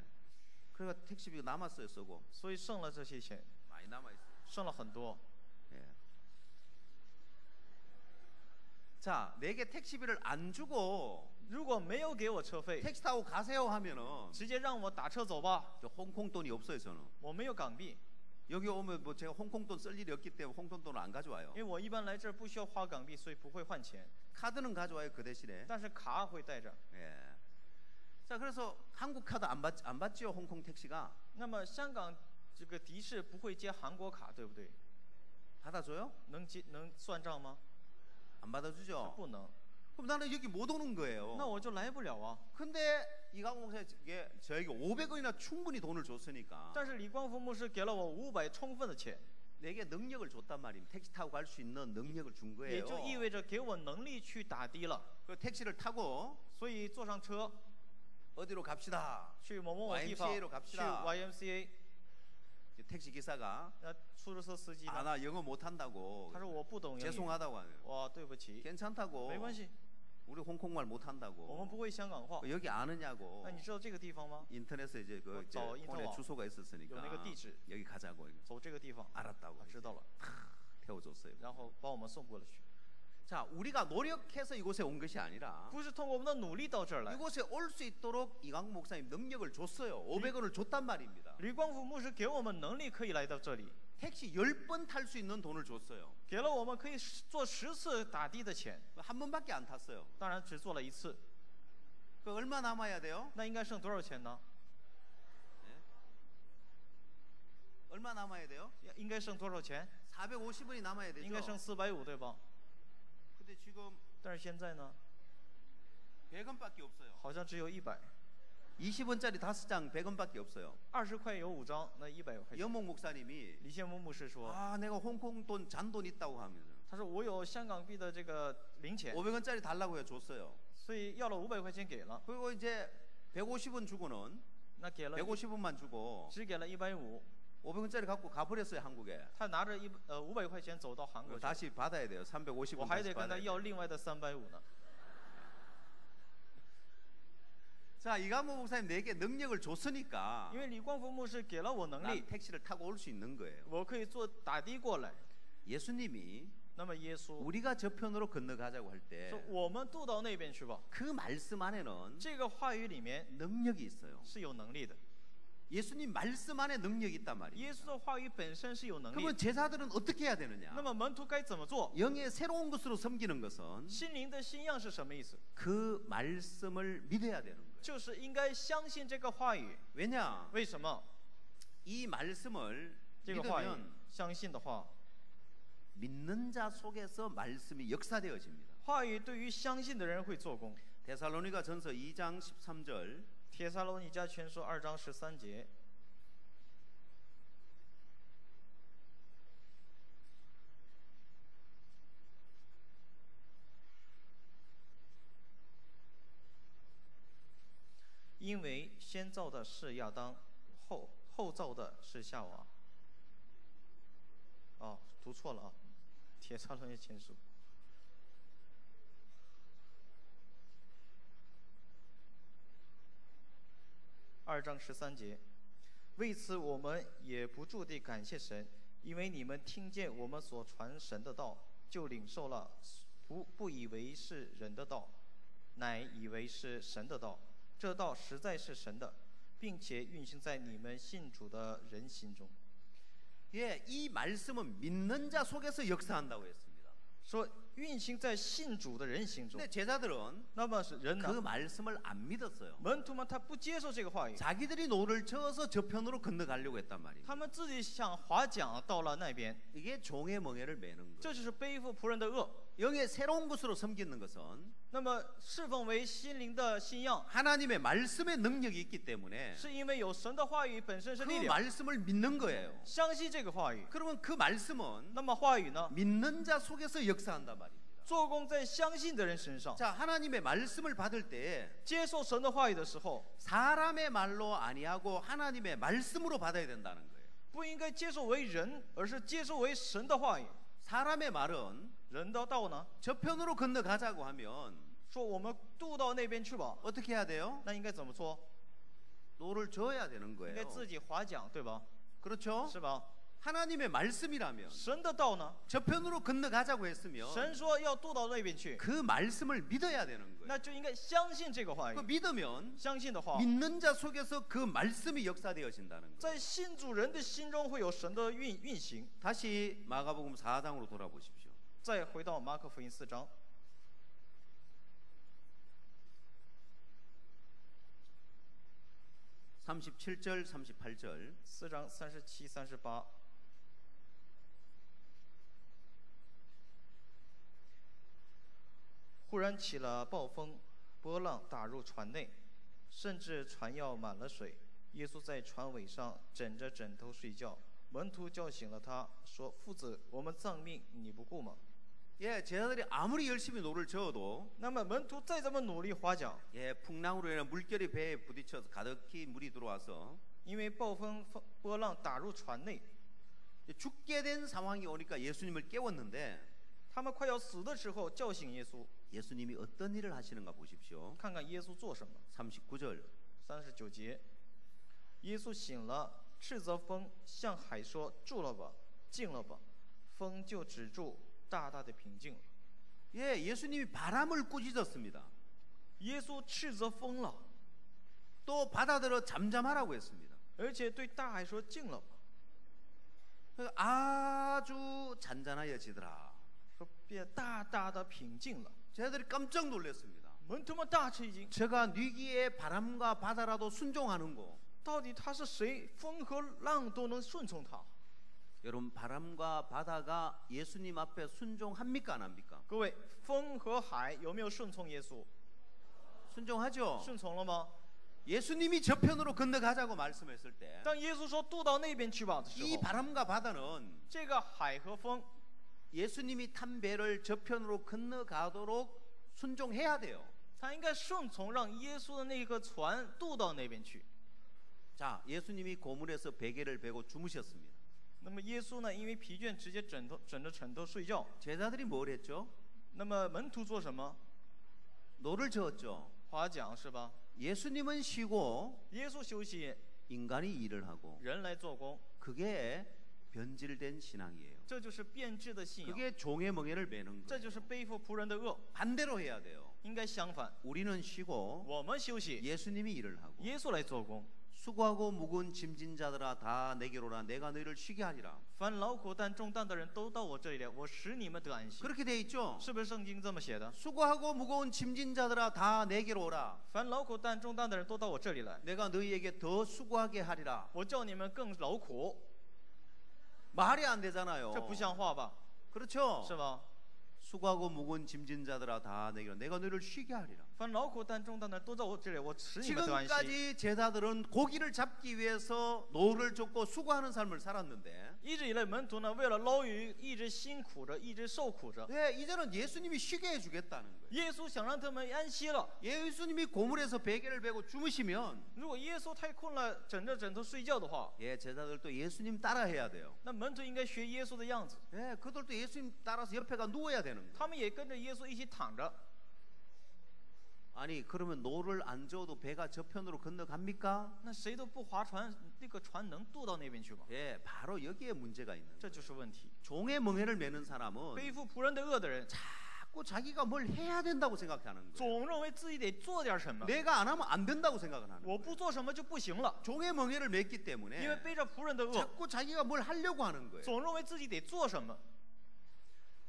그러니까 택시비가 남았어요 쓰고. 所以剩了这些钱， 많이 남아 있어요. 剩了很多。 예. 자, 내게 택시비를 안 주고 如果没有给我车费， 택시 타고 가세요 하면은 直接让我打车走吧， 저 홍콩 돈이 없어요 저는. 我没有港币， 여기 오면 뭐 제가 홍콩 돈 쓸 일이 없기 때문에 홍콩 돈을 안 가져와요. 因为我一般来这儿不需要花港币，所以不会换钱， 카드는 가져와요 그 대신에. 但是卡会带着。 예. 자, 그래서 한국 카드 안 받지요 홍콩 택시가. 那么香港这个的士不会接韩国卡，对不对？ 받아줘요? 能算账吗？ 안 받아주죠. 不能， 그럼 나는 여기 못 오는 거예요. 那我就来不了啊。 근데 이강호 목사님 저에게 500원이나 충분히 돈을 줬으니까 但是李光福牧师给了我500充分的钱， 내게 능력을 줬단 말입니다. 택시 타고 갈 수 있는 능력을 준 也 거예요. 就意味着给我能力去打的了。 그 택시를 타고 所以坐上车 어디로 갑시다. 去某某某地方， YMCA 로 去 갑시다. YMCA。 택시 기사가 那出租车司机 아 呢？ 나 영어 못 한다고 他说我不懂英语， 죄송하다고 하네요. 哇，对不起， 괜찮다고 没关系， 우리 홍콩말 못 我们 한다고 不会香港话。 여기 아느냐고 那你知道这个地方吗？ 인터넷에 이제 그 이제 저 폰에 인터넷 주소가 有 있었으니까 那个地址， 여기 가자고 走这个地方。 알았다고 知道了， 태워줬어요. 然后把我们送过了去， 자, 우리가 노력해서 이곳에 온 것이 아니라 不是通过我们的努力到这儿来。 이곳에 올 수 있도록 이광무 목사님 능력을 줬어요. 500원을 줬단 말입니다. 李光福牧师给我们能力可以来到这里， 택시 10번 탈 수 있는 돈을 줬어요. 给了我们可以坐10次打的的钱， 한 번밖에 안 탔어요. 当然只做了1次， 그 얼마 남아야 돼요? 那应该剩多少钱呢？ 얼마 남아야 돼요? 应该剩多少钱？ 450원이 남아야 应该剩 되죠. 450，对吧？ 근데 지금 但是现在呢， 100원밖에 없어요. 好像只有100， 20원짜리 5장 100원밖에 없어요. 20块有5张，那100块钱。 영목 목사님이 李建木牧师说， 아, 내가 홍콩 돈 잔돈 있다고 하면서 他说我有香港币的这个零钱， 500원짜리 달라고 해 줬어요. 所以要了500块钱给了， 그리고 이제 150원 주고는 那给了 150원만 주고 只给了150， 500원짜리 갖고 가버렸어요 한국에. 他拿着500块钱走到韩国去， 다시 받아야 돼요. 350원 我还 다시 得跟他 받아야 要 돼요. 另外的350呢。 자, 이강모 목사님 내게 능력을 줬으니까 因为李光福牧师给了我能 난 力， 택시를 타고 올 수 있는 거예요. 我可以坐打的过来。 예수님이 那么耶稣 우리가 저편으로 건너가자고 할 说 때 我们渡到那边去吧， 그 말씀 안에는 这个话语里面 능력이 있어요. 是有能力的。 예수님 말씀 안에 능력이 있단 耶 말이에요. 稣的话语本身是有能力 그러면 的。 제자들은 어떻게 해야 되느냐? 那么门徒该怎么做？ 영의 새로운 것으로 섬기는 것은 心灵的新样是什么意思？ 그 말씀을 믿어야 되는 거예요. 就是应该相信这个话语。 왜냐? 为什么？ 이 말씀을 这个话语 믿으면 相信的话， 믿는 자 속에서 말씀이 역사되어집니다. 话语对于相信的人会做工。 데살로니가 전서 2장 13절 帖撒罗尼迦前书2章13节， 因为先造的是亚当，后造的是夏娃。哦，读错了啊，帖撒罗尼迦前书。 2章13节，为此我们也不住地感谢神，因为你们听见我们所传神的道，就领受了，不以为是人的道，乃以为是神的道。这道实在是神的，并且运行在你们信主的人心中。 예, 이 말씀은 믿는 자 속에서 역사한다고 했습니다. 说运行在信主的人心中。 근데 제자들은 那么是人 그 呢？ 말씀을 안 믿었어요. 门徒们他不接受这个话语， 자기들이 노를 저어서 저편으로 건너가려고 했단 말입니다. 他们自己想划桨到了那边， 이게 종의 멍에를 매는 거예요. 这就是背负仆人的恶。 영의 새로운 것으로 섬기는 것은 那么侍奉为心灵的信仰， 하나님의 말씀의 능력이 있기 때문에 是因为有神的话语本身是 그 力量， 말씀을 믿는 거예요. 相信这个话语。 그러면 그 말씀은 那么话语呢， 믿는 자 속에서 역사한단 말입니다. 做工在相信的人身上。 자, 하나님의 말씀을 받을 때 接受神的话语的时候， 사람의 말로 아니하고 하나님의 말씀으로 받아야 된다는 거예요. 不应该接受为人，而是接受为神的话语。 사람의 말은 人的道呢， 저편으로 건너가자고 하면 说我们渡到那边去吧， 어떻게 해야 돼요? 那应该怎么做？ 노를 저어야 되는 应 거예요. 该自己划桨，对吧？ 그렇죠? 是吧？ 하나님의 말씀이라면 神的道呢， 저편으로 건너가자고 했으면 神说要渡到那边去， 그 말씀을 믿어야 되는 거예요. 那就应该相信这个话语 그 。 믿으면 相信的话， 믿는 자 속에서 그 말씀이 역사되어진다는 거예요. 在信主人的心中会有神的运行。 다시 마가복음 4장으로 돌아보십시오. 再回到马可福音4章， 37절, 38절. 4章37、38。 忽然起了暴风，波浪打入船内，甚至船要满了水。耶稣在船尾上枕着枕头睡觉，门徒叫醒了他，说：“夫子，我们丧命，你不顾吗？” 예, 제자들이 아무리 열심히 노를 저어도 那么门徒再怎么努力划桨， 예, 풍랑으로 인해 물결이 배에 부딪혀서 가득히 물이 들어와서 因为暴风波浪打入船内， 죽게 된 상황이 오니까 예수님을 깨웠는데 他们快要死的时候叫醒耶稣， 예수님이 어떤 일을 하시는가 보십시오. 看看耶稣做什么。 39절. 39节，耶稣醒了，斥责风，向海说：“住了吧，静了吧。”风就止住，大大的平静了。 예, 예수님이 바람을 꾸짖었습니다. 耶稣斥责风了， 또 바다들어 잠잠하라고 했습니다. 而且对大海说：“静了吧。 아주 잔잔하여지더라. 说变大大的平静了。 제자들이 깜짝 놀랐습니다. 门徒们大吃一惊， 제가 뉘기에 바람과 바다라도 순종하는 거. 到底他是谁？风和浪都能顺从他。 여러분, 바람과 바다가 예수님 앞에 순종합니까 안 합니까? 各位，风和海有没有顺从耶稣？ 순종하죠. 顺从了吗？ 예수님이 저편으로 건너가자고 말씀했을 때 当耶稣说渡到那边去吧的时 이 候， 바람과 바다는 这个海和风 예수님이 탄 배를 저편으로 건너가도록 순종해야 돼요. 他应该顺从，让耶稣的那个船渡到那边去。 자, 예수님이 고물에서 베개를 베고 주무셨습니다. 那么耶稣呢，因为疲倦，直接枕着枕头睡觉。 제자들이 뭘 했죠? 那么门徒做什么？ 노를 저었죠. 划桨是吧？ 예수님은 쉬고 耶稣休息， 인간이 일을 하고 人来做工， 그게 변질된 신앙이에요. 这就是变质的信仰， 그게 종의 멍에를 매는 这 거예요. 就是背负仆人的恶。 반대로 해야 돼요. 应该相反， 우리는 쉬고 我们休息， 예수님이 일을 하고 耶稣来做工。 수고하고 무거운 짐진 자들아 다 내게로 오라 내가 너희를 쉬게 하리라. 凡劳苦担重担的人都到我这里来，我使你们得安息。 그렇게 돼 있죠. 是不是圣经这么写的？ 수고하고 무거운 짐진 자들아 다 내게로 오라. 凡劳苦担重担的人都到我这里来， 내가 너희에게 더 수고하게 하리라. 我叫你们更劳苦。 말이 안 되잖아요. 这不像话吧？ 그렇죠. 是吧？ 수고하고 무거운 짐진 자들아 다 내게로 내가 너희를 쉬게 하리라. 凡劳苦担重担的都在我这里，我使你们得安息。 지금까지 제자들은 고기를 잡기 위해서 노를 젓고 수고하는 삶을 살았는데 一直以来，门徒呢为了捞鱼，一直辛苦着，一直受苦着。 네, 이제는 예수님이 쉬게 해주겠다는 거예요. 耶稣想让他们安息了。 예수님이 고물에서 베개를 베고 주무시면 如果耶稣太困了，枕着枕头睡觉的话， 예, 제자들도 예수님 따라해야 돼요. 那门徒应该学耶稣的样子， 예, 그들도 예수님 따라서 옆에가 누워야 되는 거예요. 他们也跟着耶稣一起躺着。 아니 그러면 노를 안 저어도 배가 저편으로 건너갑니까? 那谁都不划船，那个船能渡到那边去吗？ 예, 바로 여기에 문제가 있는 这 거예요. 就是问题。 종의 멍에를 매는 사람은 背负仆人的恶的人， 자꾸 자기가 뭘 해야 된다고 생각하는 거예요. 总认为自己得做点什么， 내가 안 하면 안 된다고 생각을 하는 我 거예요. 不做什么就不行了。 종의 멍에를 맸기 因为 때문에 背着仆人的恶， 자꾸 자기가 뭘 하려고 하는 거예요. 总认为自己得做什么。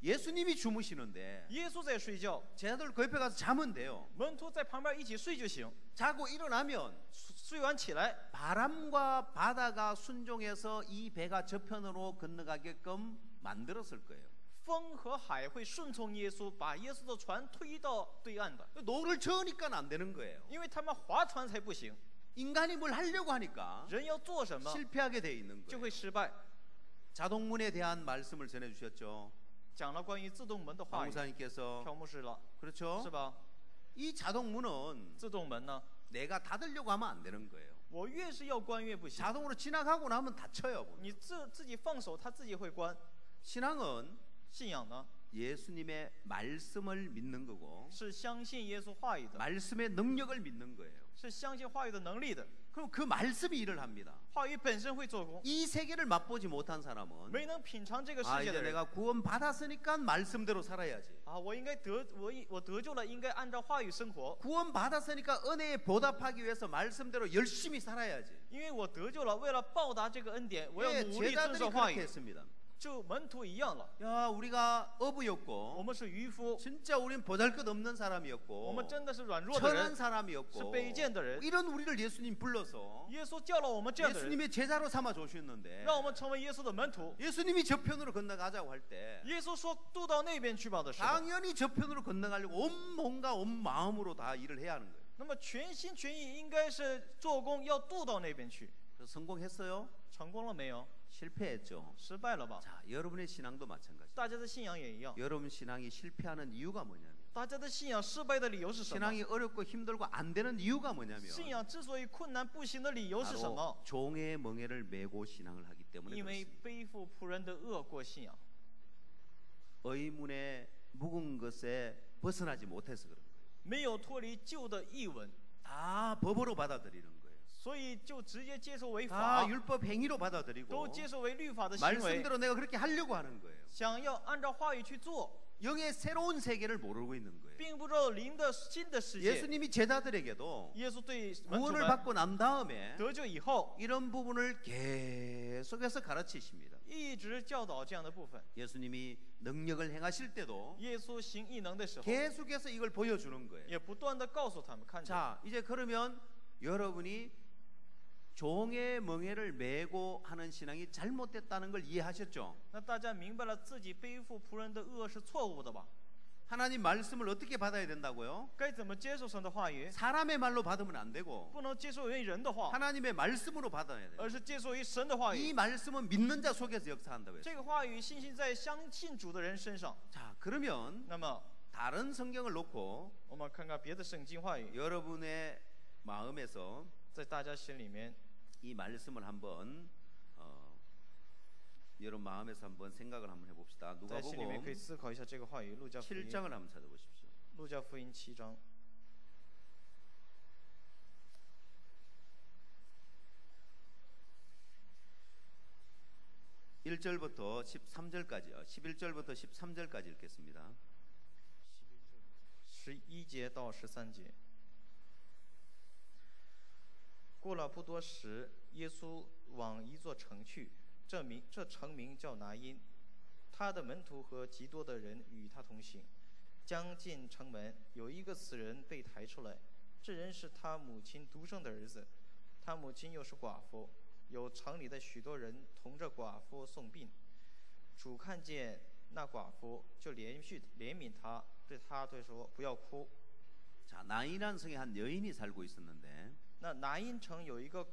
예수님이 주무시는데 耶稣在睡觉， 제자들 그 옆에 가서 자면 돼요. 门徒在旁边一起睡就行。 자고 일어나면 睡完起来， 바람과 바다가 순종해서 이 배가 저편으로 건너가게끔 만들었을 거예요. 风和海会顺从耶稣，把耶稣的船推到对岸的， 노를 저으니까 안 되는 거예요. 因为他们划船才不行。 인간이 뭘 하려고 하니까 人要做什么 실패하게 돼 있는 就 거예요. 会失败。 자동문에 대한 말씀을 전해주셨죠. 讲了关于自动门的话语， 박무사님께서 朴牧师了， 그렇죠? 是吧？ 이 자동문은 自动门呢， 내가 닫으려고 하면 안 되는 거예요. 我越是要关越不行。 자동으로 지나가고 나면 닫혀요. 보면. 你自己放手，它自己会关。 신앙은 信仰呢， 예수님의 말씀을 믿는 거고 是相信耶稣话语的， 말씀의 능력을 믿는 거예요. 是相信话语的能力的。 그럼 그 말씀이 일을 합니다. 话语本身会做工。 이 세계를 맛보지 못한 사람은 没能品尝这个世 아 界 이제 的人 내가 구원 받았으니까 말씀대로 살아야지. 啊，我应该我得救了，应该按照话语生活。 구원 받았으니까 은혜에 보답하기 위해서 말씀대로 열심히 살아야지. 因为我得救了，为了报答这个恩典，我要 예, 努力遵 제자들이 守话 그렇게 语。 했습니다. 就门徒一样了， 야, 우리가 我 어부였고 们是渔夫， 진짜 우린 보잘것없는 我 사람이었고 们真的是软弱的 천한 人。 사람이었고 是卑贱的人。 이런 우리를 예수님 불러서 耶稣叫了我们这样的人， 예수님의 제자로 삼아 주셨는데 让我们成为耶稣的门徒。 예수님이 저편으로 건너가자고 할 때 耶稣说渡到那边去吧的时候， 당연히 저편으로 건너가려고 온 몸과 온 마음으로 다 일을 해야 하는 거예요. 那么全心全意应该是做工要渡到那边去。 그래서 성공했어요? 成功了没有？ 실패했죠. 失败了吧？ 자, 여러분의 신앙도 마찬가지. 大家的信仰也一样。 여러분 신앙이 실패하는 이유가 뭐냐면 大家的信仰失败的理由是什么？ 신앙이 어렵고 힘들고 안 되는 이유가 뭐냐면 信仰之所以困难不行的理由是什 바로 么？ 종의 멍에를 메고 신앙을 하기 때문에 因为 그렇습니다. 背负仆人的恶过信仰， 의문의 묵은 것에 벗어나지 못해서 그런 거예요. 没有脱离旧的义文， 다 법으로 받아들이는 거예요. 所以就直接接受为 다 法， 율법 행위로 都 받아들이고 接受为律法的行为， 말씀대로 내가 그렇게 하려고 하는 거예요. 想要按照话语去做， 영의 새로운 세계를 모르고 있는 거예요. 并不知道灵的新的世界。 예수님이 제자들에게도 耶稣对门徒 구원을 们 받고 난 다음에 得救以后， 이런 부분을 계속해서 가르치십니다. 一直教导这样的部分。 예수님이 능력을 행하실 때도 耶稣行异能的时候， 계속해서 이걸 보여주는 거예요. 也不断的告诉他们看着。 자, 이제 그러면 여러분이 종의 멍에를 메고 하는 신앙이 잘못됐다는 걸 이해하셨죠? 那大家明白了自己背负仆人的恶是错误的吧？ 하나님 말씀을 어떻게 받아야 된다고요? 该怎么接受神的话语？ 사람의 말로 받으면 안 되고 不能接受于人的话， 하나님의 말씀으로 받아야 돼요. 而是接受于神的话 이 语。 말씀은 믿는 자 속에서 역사한다고 这 했어요. 个话语信心在相信主的人身上。 자, 그러면 那么， 다른 성경을 놓고 我们看看别的圣经话语， 여러분의 마음에서 在大家心里面， 이 말씀을 한번 여러분 마음에서 한번 생각을 한번 해봅시다. 在心里面可以 누가복음 思考一下这个话语。路加福音， 7장을 한번 찾아보십시오. 路加福音7章。 1절부터 13절까지요. 11절부터 13절까지 읽겠습니다. 11节到13节。过了不多时，耶稣往一座城去，这城名叫拿因。他的门徒和极多的人与他同行。将近城门，有一个死人被抬出来，这人是他母亲独生的儿子，他母亲又是寡妇，有城里的许多人同着寡妇送殡。主看见那寡妇就怜悯他，对他说不要哭。 자, 나인이라는 성에 한 여인이 살고 있었는데 那拿因城有一个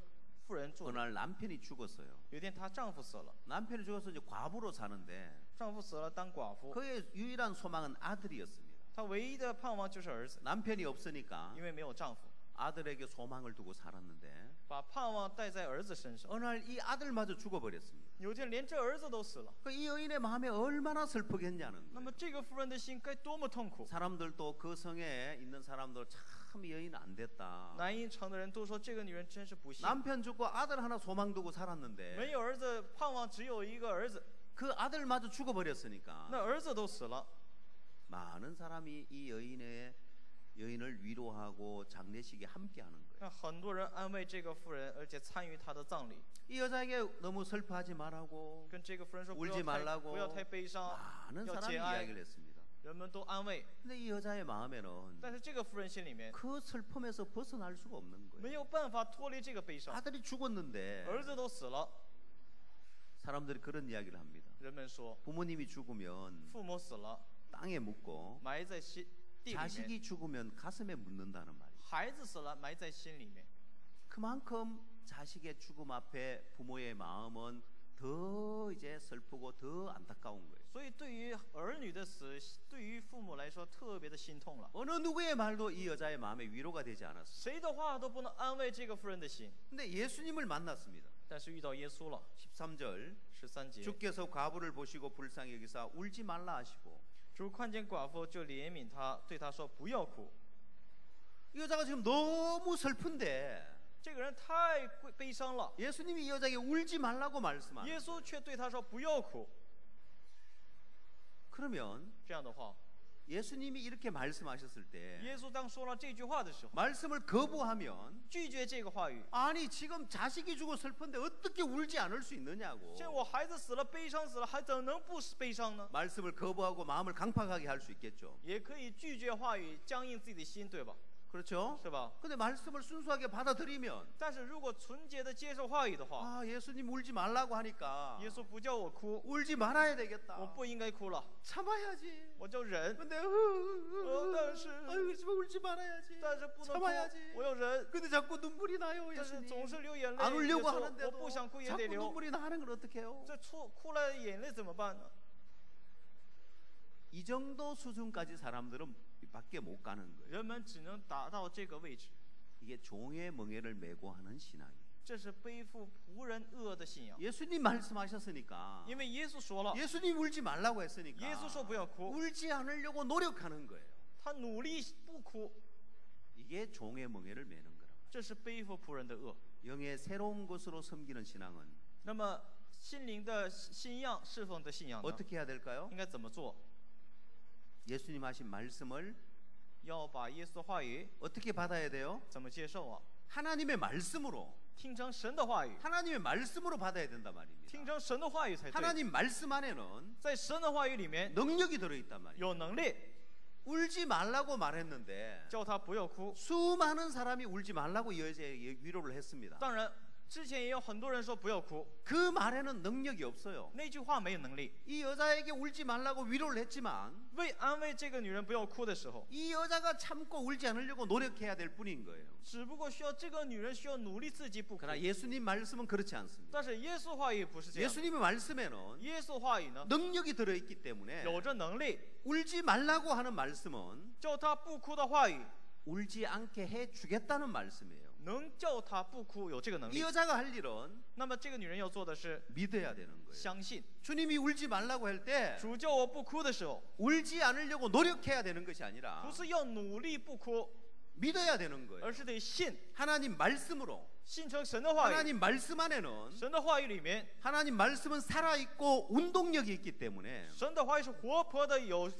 妇人住 어느 ， 날 남편이 죽었어요. 有一天她丈夫死了， 남편이 죽어서 이제 과부로 사는데 丈夫死了当寡妇， 그의 유일한 소망은 아들이었습니다. 她唯一的盼望就是儿子， 남편이 없으니까 因为没有丈夫， 아들에게 소망을 두고 살았는데 把盼望带在儿子身上。 어느 날 이 아들마저 죽어버렸습니다. 有一天连这儿子都死了， 이 여인의 마음에 얼마나 슬프겠냐는 那 거예요. 么这个妇人的心该多么痛苦！ 사람들도 그 성에 있는 사람들 참 이 여인 안 됐다. 南因城的人都说这个女人真是不幸， 남편 죽고 아들 하나 소망 두고 没 살았는데 有儿子，盼望只有一个儿子， 그 아들마저 죽어버렸으니까 那儿子都死了， 많은 사람이 이 여인을 위로하고 장례식에 함께하는 거예요. 那很多人安慰这个妇人，而且参与她的葬礼， 이 여자에게 너무 슬퍼하지 말라고 跟这个妇人说 울지 말라고 不要太悲伤， 많은 要 사람이 节哀， 이야기를 했습니다. 人们都安慰。 근데 이 여자의 마음에는 但是这个妇人心里面 그 슬픔에서 벗어날 수가 없는 没 거예요. 有办法脱离这个悲伤， 아들이 죽었는데 儿子都死了， 사람들이 그런 이야기를 합니다. 人们说 부모님이 죽으면 父母死了， 땅에 묻고 埋在地里面， 자식이 죽으면 가슴에 묻는다는 말이에요. 孩子死了埋在心里面。 그만큼 자식의 죽음 앞에 부모의 마음은 더 이제 슬프고 더 안타까운 거예요. 所以对于儿女的死，对于父母来说特别的心痛了。 어느 누구의 말도 이 여자의 마음에 위로가 되지 않았어요. 谁的话都不能安慰这个妇人的心。 근데 예수님을 만났습니다. 但是遇到耶稣了， 13절 13节， 주께서 과부를 보시고 불쌍히 여기사 울지 말라 하시고 主看见寡妇就怜悯她，对她说不要哭。 이 여자가 지금 너무 슬픈데 这个人太悲伤了， 예수님이 이 여자에게 울지 말라고 말씀하는 耶 거예요. 稣却对她说不要哭。 그러면 这样的话， 예수님이 이렇게 말씀하셨을 때 耶稣当说了这句话的时候， 말씀을 거부하면 拒绝这个话语。 아니 지금 자식이 죽어 슬픈데 어떻게 울지 않을 수 있느냐고 现在我孩子死了，悲伤死了，还怎能不悲伤呢？ 말씀을 거부하고 마음을 강팍하게 할 수 있겠죠. 也可以拒绝话语，僵硬自己的心，对吧？ 그렇죠? 是吧？ 근데 말씀을 순수하게 받아들이면 但是如果纯洁的接受话语的话， 아 예수님 울지 말라고 하니까 耶稣不叫我哭， 울지 말아야 我 되겠다. 不应该哭了， 참아야지. 我就忍。 근데 但是 아유 그렇지만 울지 말아야지. 但是不能哭 참아야지. ，我要忍。 근데 자꾸 눈물이 나요 但是 예수님. 总是流眼泪， 안 耶 울려고 稣我 하는데도 不想哭也 자꾸 得流。 눈물이 나는 걸 어떻게 해요? 这哭来的眼泪怎么办呢？ 이 정도 수준까지 사람들은 밖에 못 가는 거예요. 人们只能达到这个位置， 이게 종의 멍에를 메고 하는 신앙이에요. 这是背负仆人恶的信仰。 예수님 말씀하셨으니까 因为耶稣说了， 예수님 울지 말라고 했으니까 耶稣说不要哭， 울지 않으려고 노력하는 거예요. 他努力不哭， 이게 종의 멍에를 메는 거라고. 这是背负仆人的恶。 영의 새로운 것으로 섬기는 신앙은 那么心灵的新样侍奉的信仰呢？ 어떻게 해야 될까요? 应该怎么做？ 예수님 하신 말씀을 要把耶稣的话语 어떻게 받아야 돼요? 怎么接受啊？ 하나님의 말씀으로 听成神的话语， 하나님의 말씀으로 받아야 된단 听 말입니다. 成神的话语才对。 하나님 말씀 안에는 在神的话语里面 능력이 들어있단 말이에요. 有能力， 울지 말라고 말했는데 叫他不要哭。 수많은 사람이 울지 말라고 이 여자에게 위로를 했습니다. 当然，之前也有很多人说不要哭， 그 말에는 능력이 없어요. 那句话没有能力。 이 여자에게 울지 말라고 위로를 했지만 为安慰这个女人不要哭的时候， 이 여자가 참고 울지 않으려고 노력해야 될 뿐인 거예요. 只不过需要这个女人需要努力自己不哭。 그러나 예수님 말씀은 그렇지 않습니다. 但是耶稣话语不是这样的， 예수님의 말씀에는 耶稣话语呢 능력이 들어있기 때문에 有着能力， 울지 말라고 하는 말씀은 叫他不哭的话语 울지 않게 해주겠다는 말씀이에요. 能叫他不哭，有这个能 이 力。 여자가 할 일은 那么这个女人要做的是 믿어야 되는 거예요. 相信， 주님이 울지 말라고 할 때 主叫我不哭的时候， 울지 않으려고 노력해야 되는 것이 아니라 不是要努力不哭， 믿어야 되는 거예요. 而是得信， 하나님 말씀으로 信成神的话语。 하나님 말씀 안에는 神的话语里面， 하나님 말씀은 살아있고 운동력이 있기 때문에 神的话语是活泼的，有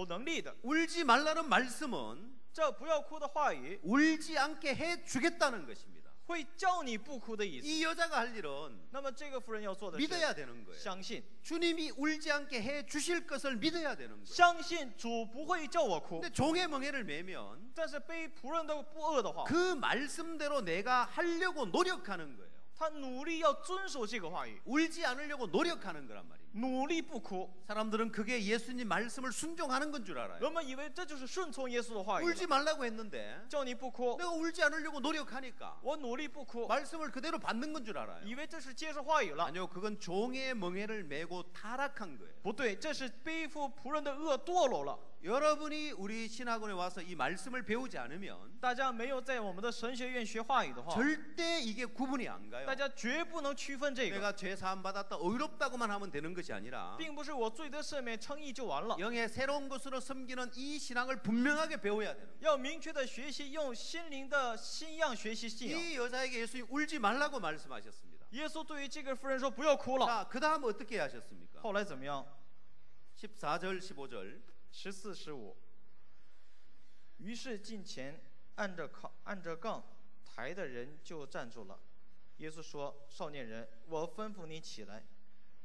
能力的。 울지 말라는 말씀은 这不要哭的话语 울지 않게 해주겠다는 것입니다. 会叫你不哭的意思。 이 여자가 할 일은 那么这个妇人要做的是 믿어야 되는 거예요. 相信， 주님이 울지 않게 해주실 것을 믿어야 되는 거예요. 相信主不会叫我哭。 근데 종의 멍에를 메면 但是背仆人的不恶的话， 그 말씀대로 내가 하려고 노력하는 거예요. 他努力要遵守这个话语， 울지 않으려고 노력하는 거란 말입니다. 努力不哭。 사람들은 그게 예수님 말씀을 순종하는 건 줄 알아요. 人们以为这就是顺从耶稣的话语了， 울지 말라고 했는데 叫你不哭， 내가 울지 않으려고 노력하니까 我努力不哭， 말씀을 그대로 받는 건 줄 알아요. 以为这是接受话语了。 아니요, 그건 종의 멍에를 메고 타락한 거예요. 不对，这是背负仆人的恶堕落了。 여러분이 우리 신학원에 와서 이 말씀을 배우지 않으면 大家没有在我们的神学院学话语的话， 절대 이게 구분이 안 가요. 大家绝不能区分这个， 내가 죄 사함 받았다 의롭다고만 하면 되는 것이 아니라 并不是我罪得赦免称义就完了， 영의 새로운 것으로 섬기는 이 신앙을 분명하게 배워야 되는 거예요. 要明确的学习，用心灵的新样学习信仰。 이 여자에게 예수님 울지 말라고 말씀하셨습니다. 耶稣对于这个妇人说：“不要哭了。 자, 그 다음 어떻게 하셨습니까? 后来怎么样？ 14절 15절 14、15。于是近前按着杠抬的人就站住了。耶稣说：“少年人，我吩咐你起来。”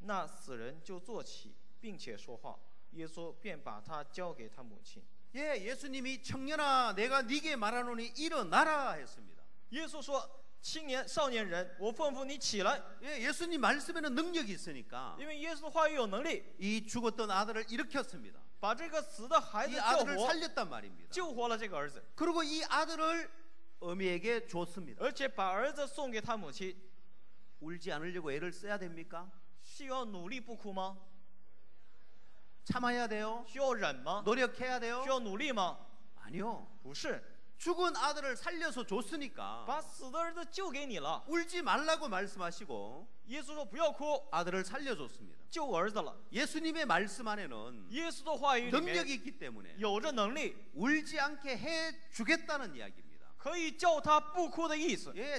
那死人就坐起，并且说话。耶稣便把他交给他母亲。 예, 예수님이 청년아 내가 네게 말하노니 일어나라 했습니다. 耶稣说：“青年少年人，我吩咐你起来。 예, 예수님 말씀에는 능력이 있으니까 因为耶稣的话语有能力， 이 죽었던 아들을 일으켰습니다. 把这个死的孩 이 子救 아들을 活， 살렸단 말입니다. 救活了这个儿子， 그리고 이 아들을 어미에게 줬습니다. 而且把儿子送给他母亲。 울지 않으려고 애를 써야 됩니까? 需要努力不哭吗？ 참아야 돼요? 需要忍吗？ 노력해야 돼요? 需要努力吗？ 아니요. 不是， 죽은 아들을 살려서 줬으니까 把死的儿子救给你了。 울지 말라고 말씀하시고 耶稣说不要哭， 아들을 살려줬습니다. 救儿子了。 예수님의 말씀 안에는 耶稣的话语里 능력이 面 있기 때문에 有着能力， 울지 않게 해 주겠다는 이야기입니다. 可以叫他不哭的意思。 예,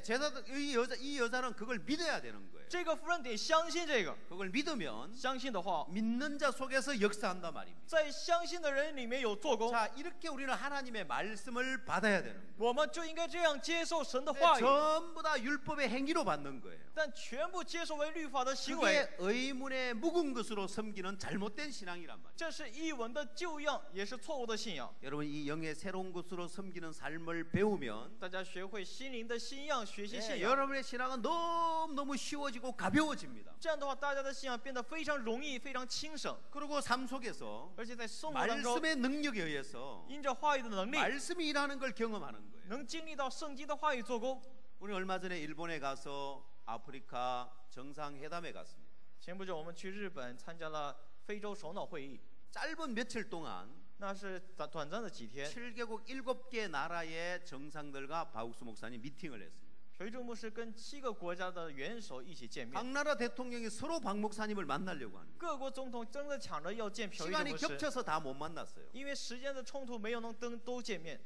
이 여자는 그걸 믿어야 되는 거예요. 这个夫人得相信这个， 그걸 믿으면 相信的话， 믿는 자 속에서 역사한단 말입니다. 在相信的人里面有做工。 자, 이렇게 우리는 하나님의 말씀을 받아야 되는 거예요. 我们就应该这样接受神的 네, 话语， 전부 다 율법의 행위로 받는 거예요. 但全部接受为律法的行为， 그게 의문의 묵은 것으로 섬기는 잘못된 신앙이란 말이에요. 这是译文的旧样，也是错误的信仰。 여러분 이 영의 새로운 것으로 섬기는 삶을 배우면 大家学会心灵的新样，学习 예, 信仰， 여러분의 신앙은 너무너무 쉬워지고 가벼워집니다. 这样的话，大家的信仰变得非常容易，非常轻省， 그리고 삶 속에서 而且在生活当中， 말씀의 능력에 의해서 因着话语的能力， 말씀이 일하는 걸 경험하는 거예요. 能经历到圣经的话语做工。 우리 얼마 전에 일본에 가서 아프리카 정상회담에 갔습니다. 前不久我们去日本参加了非洲首脑会议， 짧은 며칠 동안 那是短暂的几天， 7개국 7개 나라의 정상들과 바욱수 목사님 미팅을 했습니다. 裴柱牧师跟7个国家的元首一起见面， 각 나라 대통령이 서로 박 목사님을 만나려고 하는 거예요. 各国总统争着抢着要见裴柱 시간이 牧师， 겹쳐서 다 못 만났어요. 因为时间的冲突没有能都见面。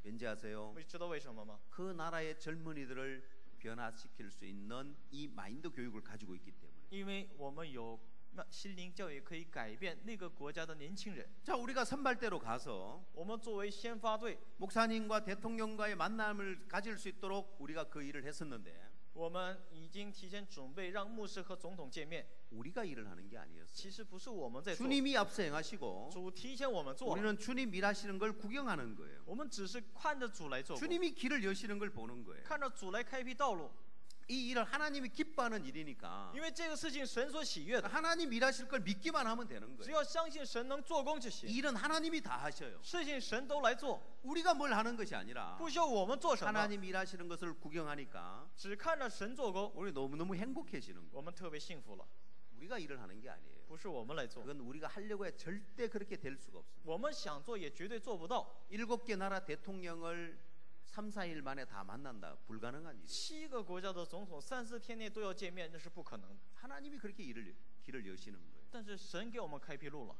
왠지 아세요? 知道为什么吗？ 그 나라의 젊은이들을 변화시킬 수 있는 이 마인드 교육을 가지고 있기 때문에. 因为我们有那心灵教育可以改变那个国家的年轻人。 자, 우리가 선발대로 가서 我们作为先发队， 목사님과 대통령과의 만남을 가질 수 있도록 우리가 그 일을 했었는데 我们已经提前准备让牧师和总统见面。 우리가 일을 하는 게 아니었어요. 其实不是我们在做， 주님이 앞서 행하시고 主提前我们做了， 우리는 주님 일하시는 걸 구경하는 거예요. 我们只是看着主来做工， 주님이 길을 여시는 걸 보는 거예요. 看着主来开辟道路。 이 일을 하나님이 기뻐하는 일이니까 因为这个事情神所喜悦的， 하나님 일하실 걸 믿기만 하면 되는 只 거예요. 要相信神能做工就行， 일은 하나님이 다 하셔요. 事情神都来做， 우리가 뭘 하는 것이 아니라 不需要我们做什么， 하나님 일하시는 것을 구경하니까 只看着神做工， 우리 너무너무 행복해지는 거예요. 我们特别幸福了。 우리가 일을 하는 게 아니에요. 不是我们来做， 그건 우리가 하려고 해 절대 그렇게 될 수가 없어요. 我们想做也绝对做不到。 7개 나라 대통령을 3, 4일 만에 다 만난다. 불가능한 일이에요. 7个国家的总统3、4天内都要见面，那是不可能的。 하나님이 그렇게 길을 여시는 거예요. 但是神给我们开辟路了。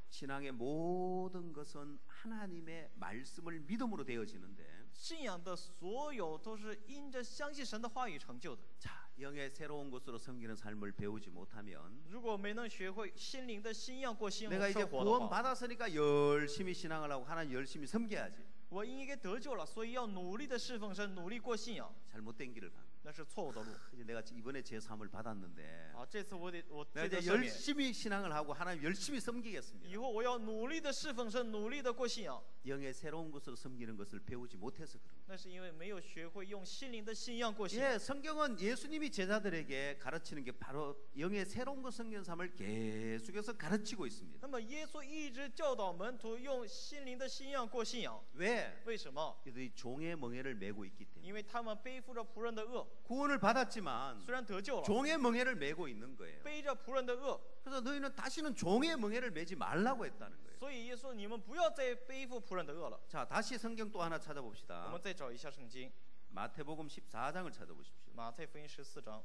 신앙의 모든 것은 하나님의 말씀을 믿음으로 되어지는데 信仰的所有都是因着相信神的话语成就的。 자, 영의 새로운 것으로 섬기는 삶을 배우지 못하면 如果没能学会心灵的新样过新 내가 이제 生活的 구원 话， 받았으니까 열심히 신앙을 하고 하나님 열심히 섬겨야지. 我应该得救了，所以要努力的侍奉神，努力过信仰。 잘못된 길을 가는 거예요. 那是错误的路。 이제 내가 이번에 제 삶을 받았는데 啊，这次我 내가 这 이제 个赦免， 열심히 신앙을 하고 하나님 열심히 섬기겠습니다. 以后我要努力的侍奉神，努力的过信仰。 영의 새로운 것으로 섬기는 것을 배우지 못해서 그런 거예요. 那是因为没有学会用心灵的信仰过信仰。 예, 성경은 예수님이 제자들에게 가르치는 게 바로 영의 새로운 것 섬기는 삶을 계속해서 가르치고 있습니다. 那么耶稣一直教导门徒用心灵的信仰过信仰， 왜? 为什么？ 그들이 종의 멍에를 메고 있기 때문에. 因为他们背负着仆人的恶， 구원을 받았지만 虽然得救了， 종의 멍에를 메고 있는 거예요. 背着仆人的恶， 그래서 너희는 다시는 종의 멍에를 메지 말라고 했다는 거예요. 所以耶稣你们不要再背负仆人的恶了。 자, 다시 성경 또 하나 我 찾아봅시다. 们再找一下圣经， 마태복음 14장을 찾아보십시오. 马太福音14章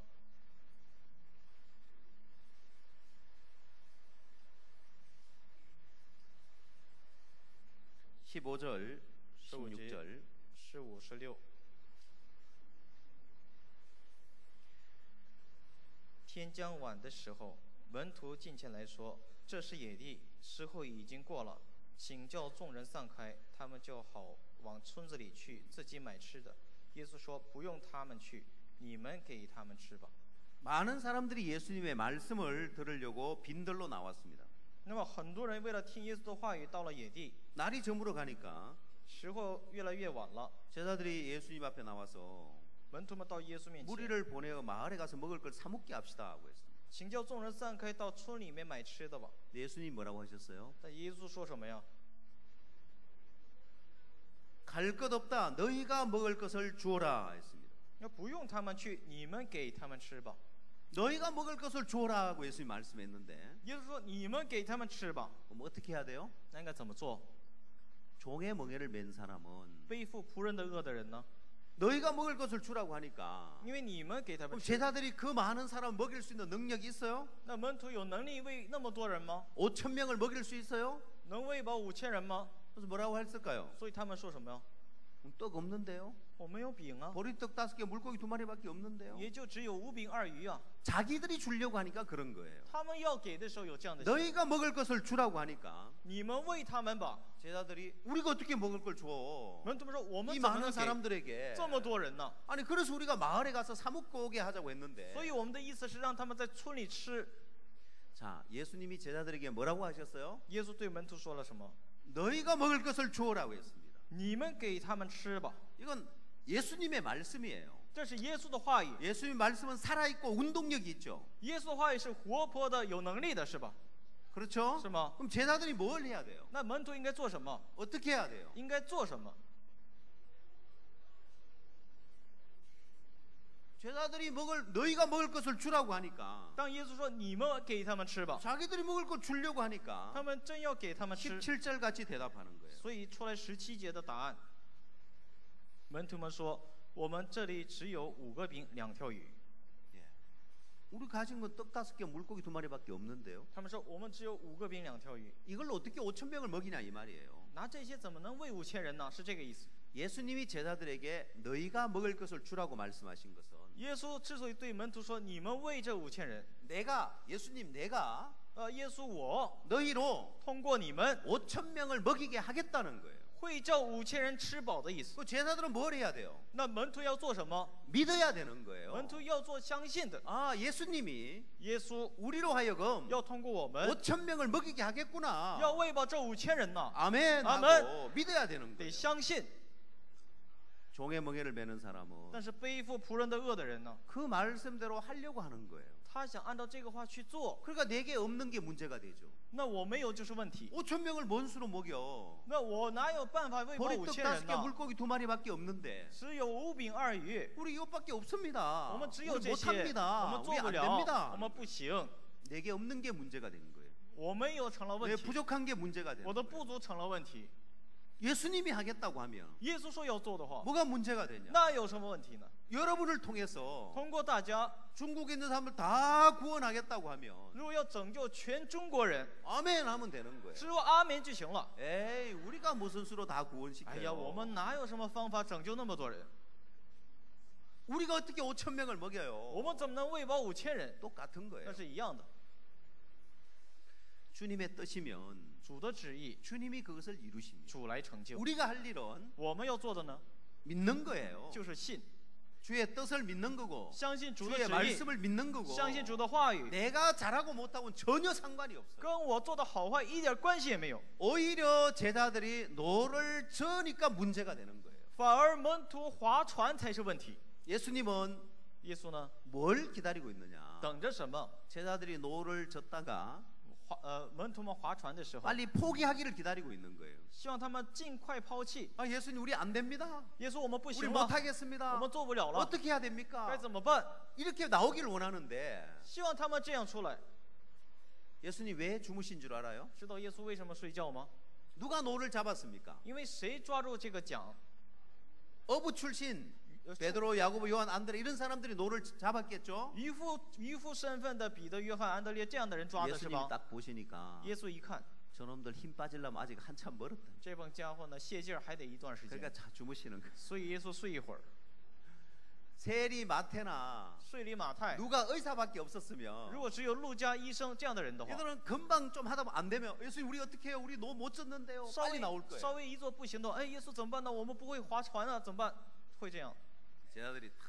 15절, 15节 16절. 15、16。天将晚的时候，门徒进前来说：“这是野地，时候已经过了，请叫众人散开，他们就好往村子里去，自己买吃的。”耶稣说：“不用他们去，你们给他们吃吧。” 많은 사람들이 예수님의 말씀을 들으려고 빈들로 나왔습니다. 那么很多人为了听耶稣的话语，到了野地， 날이 저물어 가니까 时候越来越晚了， 제자들이 예수님 앞에 나와서 门徒们到耶稣面前， 무리를 보내어 마을에 가서 먹을 걸 사 먹게 합시다 하고 했습니다. 请叫众人散开，到村里面买吃的吧。 예수님 뭐라고 하셨어요? 但耶稣说什么呀？ 갈 것 없다. 너희가 먹을 것을 주어라 했습니다. 要不用他们去，你们给他们吃吧。 너희가 먹을 것을 주어라 하고 예수님 말씀했는데 耶稣说：“你们给他们吃吧。 그럼 어떻게 해야 돼요? 那应该怎么做？ 종의 멍에를 맨 사람은 背负仆人的恶的人呢？ 너희가 먹을 것을 주라고 하니까 因为你们给他们 그럼 吃。 제자들이 그 많은 사람 먹일 수 있는 능력이 있어요? 那门徒有能力喂那么多人吗？ 5천 명을 먹일 수 있어요? 能喂饱5000人吗？ 그래서 뭐라고 했을까요? 所以他们说什么呀？ 떡 없는데요? 我没有饼啊， 보리떡 5개, 물고기 2마리밖에 없는데요? 也就只有5饼2鱼啊。 자기들이 주려고 하니까 그런 거예요. 他们要给的时候有这样的心， 너희가 먹을 것을 주라고 하니까 你们喂他们吧。 제자들이 우리가 어떻게 먹을 걸 줘? 门徒们说：“我们 이 怎么 많은 能给 사람들에게 这么多人呢？ 아니 그래서 우리가 마을에 가서 사 먹고 오게 하자고 했는데 所以我们的意思是让他们在村里吃。 자, 예수님이 제자들에게 뭐라고 하셨어요? 耶稣对门徒说了什么？ 너희가 먹을 것을 주어라고 했습니다. 你们给他们吃吧。 이건 예수님의 말씀이에요. 这是耶稣的话语。 예수님의 말씀은 살아있고 운동력이 있죠. 耶稣的话语是活泼的、有能力的，是吧？ 그렇죠? 是吗？ 그럼 제자들이 뭘 해야 돼요? 那门徒应该做什么？ 어떻게 해야 돼요? 应该做什么？ 제자들이 너희가 먹을 것을 주라고 하니까 当耶稣说你们给他们吃吧， 자기들이 먹을 거 주려고 하니까 他们真要给他们吃， 17절 같이 대답하는 거예요. 所以出来17节的答案。门徒们说：“我们这里只有5个饼2条鱼。 예. 우리 가진 건 떡 5개, 물고기 2마리밖에 없는데요. ”他们说：“我们只有5个饼2条鱼， 이걸 어떻게 5천 명을 먹이냐 이 말이에요. 拿这些怎么能喂5000人呢？”是这个意思。 예수님이 제자들에게 너희가 먹을 것을 주라고 말씀하신 것은 耶稣之所以对门徒说：“你们喂这5000人， 예수님 내가 耶稣我 너희로 通过你们 5천 명을 먹이게 하겠다는 거예요. 会叫5000人吃饱的意思。 그 제자들은 뭘 해야 돼요? 那门徒要做什么？ 믿어야 되는 거예요. 门徒要做相信的。 아, 예수님이 耶稣 우리로 하여금 要通过我们， 5천 명을 먹이게 하겠구나. 要喂饱这5000人呢， 아멘 하고 아멘. 믿어야 되는 得 거예요. 相信。 종의 멍에를 매는 사람은 但是背负仆人的恶的人呢， 그 말씀대로 하려고 하는 거예요. 他想按照这个话去做， 그러니까 내게 없는 게 문제가 되죠. 那我没有就是问题。 5천 명을 뭔 수로 먹여? 那我哪有办法喂饱 보리떡 5000人 5개, 呢？ 물고기 2마리밖에 없는데 只有5饼2鱼， 우리 이것밖에 없습니다. 我们只有 우리 这些，我 못합니다. 们做 우리 不 안 了， 됩니다. 我们不行， 내게 없는 게 문제가 되는 거예요. 我没有成了问 내 题， 부족한 게 문제가 되는 我的 거예요. 不足成了问题。 예수님이 하겠다고 하면 耶稣说要做的话， 뭐가 문제가 되냐? 那有什么问题呢？ 여러분을 통해서 通过大家， 중국에 있는 사람들 다 구원하겠다고 하면 如果要拯救全中国人， 아멘 하면 되는 거예요. 只有阿门就行了。 에이, 우리가 무슨 수로 다 哎呀， 구원시켜요? 我们哪有什么方法拯救那么多人？ 우리가 어떻게 5천 명을 我 먹여요? 们怎么能喂饱5000人？ 똑같은 거예요. 那是一样的。 주님의 뜻이면 主的旨意， 주님이 그것을 이루십니다. 主来成就。 우리가 할 일은 我们要做的呢， 믿는 거예요. 就是信。 주의 뜻을 믿는 거고 相信主的 주의 旨意， 말씀을 믿는 거고 相信主的话语， 내가 잘하고 못하고는 전혀 상관이 없어요. 跟我做的好坏一点关系也没有。 오히려 제자들이 노를 저으니까 문제가 되는 거예요. 反而门徒划船才是问题。 예수님은 耶稣呢， 뭘 기다리고 있느냐? 等着什么？ 제자들이 노를 젓다가 门徒们划船的时候， 빨리 포기하기를 기다리고 있는 거예요. 希望他们尽快抛弃。 아, 예수님 우리 안 됩니다. 耶稣，我们不 우리 行了， 못하겠습니다. 我们做不了了， 어떻게 해야 该 됩니까? 怎么办？ 이렇게 나오기를 원하는데 希望他们这样出来。 예수님 왜 주무신 줄 알아요? 知道耶稣为什么睡觉吗？ 누가 노를 잡았습니까? 因为谁抓住这个桨？ 어부 출신 베드로, 야고보, 요한, 안드레 이런 사람들이 노를 잡았겠죠? 渔夫身份的彼得、约翰、安德烈这样的人抓的是 예수님 吧？ 딱 보시니까 耶稣一看， 저놈들 힘 빠지려면 아직 한참 멀었다. 这帮家伙呢泄劲儿还得一段时 그러니까 间， 자 주무시는 거예요. 所以耶稣睡一会儿。 세리 마테나 睡里马太， 누가 의사밖에 없었으면 如果只有路加医生这样的人的话， 얘들은 금방 좀 하다 보면 안 되면 예수님 우리 어떻게 해요? 우리 노 못 젓는데요. 稍 빨리 微 나올 거예요. 稍微一做不行动，哎，耶稣怎么办呢？我们不会划船啊，怎么办？会这样。 제자들이 탁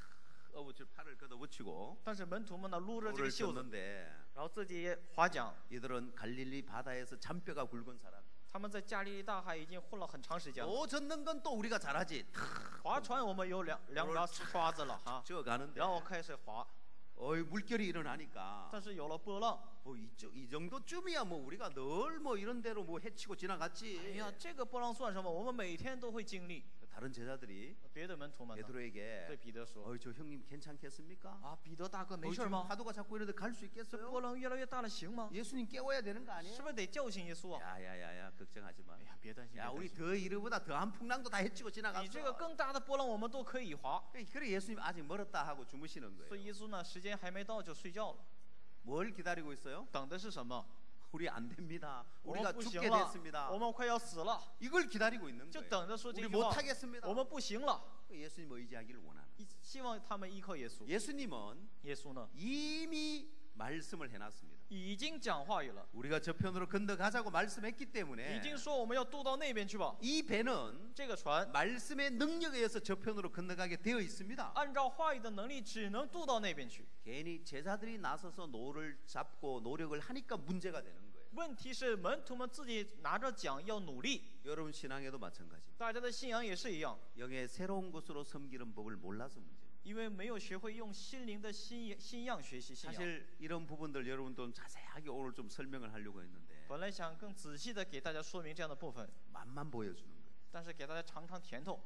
어부줄 팔을 걷어붙이고 但是门徒们呢撸着这个 노를 袖子， 젓는데 然后自己也划桨。 이들은 갈릴리 바다에서 잔뼈가 굵은 사람. 他们在加利利大海已经混了很长时间了。 노 젓는 건 또 우리가 잘하지. 탁 划船我们有两把刷子了哈， 져가는데 然后开始划。 어이 물결이 일어나니까 但是有了波浪， 뭐 이 정도쯤이야 뭐 우리가 늘 뭐 이런 대로 뭐 해치고 哎 지나갔지. 呀，这个波浪算什么？我们每天都会经历。 다른 제자들이 别的门徒们呢， 베드로에게 对彼得说 어이 저 형님 괜찮겠습니까? 啊，彼得大哥没 어이 事 지금 吗？ 파도가 자꾸 이런데 갈 수 这 있겠어요? 波浪越来越大了，行吗？ 예수님 깨워야 되는 거 是 아니에요? 不是得叫醒耶稣啊？ 야야야야 걱정하지 마. 哎呀，别担心，别 야 担 우리 心， 더 이르보다 더한 풍랑도 다 해치고 你 지나갔어. 这个更大的波浪我们都可以划。 그래 예수님 아직 멀었다 하고 주무시는 所以 거예요. 耶稣呢，时间还没到就睡觉了， 뭘 기다리고 있어요? 等的是什么？ 우리 안 됩니다. 我 우리가 们不行 죽게 了， 됐습니다. 我们快要死了， 이걸 기다리고 있는 就 거예요. 等着说这 우리 句话。 못하겠습니다. 我们不行了， 예수님 의지하기를 원하는. 希望他们依靠耶稣。 예수님은 耶稣呢， 이미 말씀을 해놨습니다. 已经讲话语了， 우리가 저편으로 건너가자고 말씀했기 已 때문에 经说我们要渡到那边去吧。 이 배는 这个船 말씀의 능력에 의해서 저편으로 건너가게 되어 있습니다. 按照话语的能力，只能渡到那边去。 괜히 제자들이 나서서 노를 잡고 노력을 하니까 문제가 되는 거예요. 问题是门徒们自己拿着桨要努力， 여러분 신앙에도 마찬가지입니다. 大家的信仰也是一样， 영의 새로운 것으로 섬기는 법을 몰라서 문제입니다. 因为没有学会用心灵的信仰学习信仰。 사실 이런 부분들 여러분도 자세하게 오늘 좀 설명을 하려고 했는데 本来想更仔细的给大家说明这样的部分， 맛만 보여주는 거예요. 但是给大家尝尝甜头。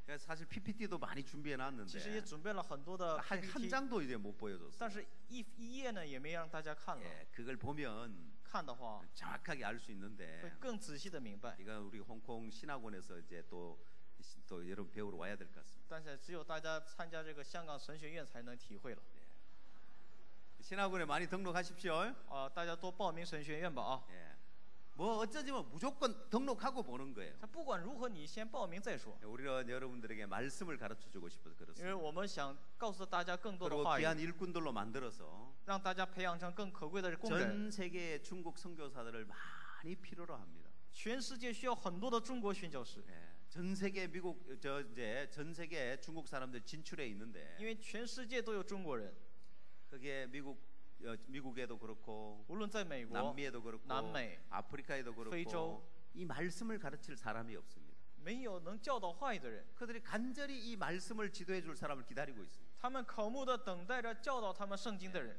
그래서 사실 PPT도 많이 준비해 其实也 놨는데 准备了很多的 한 PPT， 장도 이제 못 보여줬어요. 但是一页呢也没让大家看了。 예, 그걸 보면 看的话 정확하게 알 수 会 있는데 更仔细的明白。 이건 우리 홍콩 신학원에서 이제 또 여러분 배우러 와야 될 것 같습니다. 但是只有大家参加这个香港神学院才能体会了。 신학원에 많이 등록하십시오. 大家多报名神学院吧啊！ 예. 뭐 어쩌지만 무조건 등록하고 보는 거예요. 他不管如何，你先报名再说。 우리는 여러분들에게 말씀을 가르쳐 주고 싶어서 因为 그렇습니다. 我们想告诉大家更多的 그리고 话语， 귀한 일꾼들로 만들어서 让大家培养成更可贵的工人。 전 세계의 중국 선교사들을 많이 필요로 합니다. 全世界需要很多的中国宣教士， 예. 전 세계 미국 이제 전 세계 중국 사람들 진출해 있는데 因为全世界都有中国人， 그게 미국에도 그렇고 无论在美国、 남미에도 그렇고 南美、 아프리카에도 그렇고非洲 이 말씀을 가르칠 사람이 없습니다. 没有能教导话语的人， 그들이 간절히 이 말씀을 지도해 줄 사람을 기다리고 있습니다. 他们渴慕的等待着教导他们圣经的人。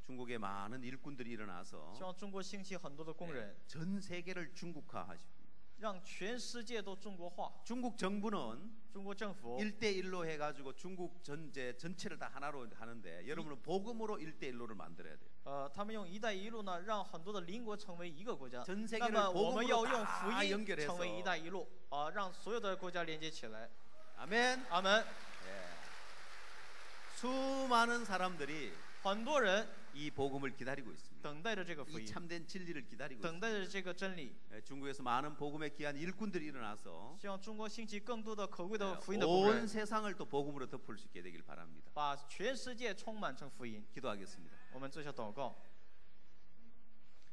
중국에 많은 일꾼들이 일어나서 希望中国兴起很多的工人， 전 세계를 중국화하십니다. 让全世界都中国化。 중국 정부는 中国政府 1대1로 해가지고 중국 전체를 다 하나로 하는데 여러분은 복음으로 1대1로를 만들어야 돼요. 他们用“一带一路”呢，让很多的邻国成为一个国家。 전 那 세계를 么我们 복음으로 要用 다 福音 연결해서 成为“一带一路”，让所有的国家连接起来。 아멘. 阿门。 예. 수많은 사람들이 很多人 이 복음을 기다리고 있습니다. 等待着这个福 이 音， 참된 진리를 기다리고 等 있습니다. 待着这个真理。 예, 중국에서 많은 복음에 귀한 일꾼들이 일어나서 希望中国兴起更多的可贵的福音的工 온 人， 세상을 또 복음으로 덮을 수 있게 되길 바랍니다. 把全世界充满成福音。 기도하겠습니다. 我们做下祷告。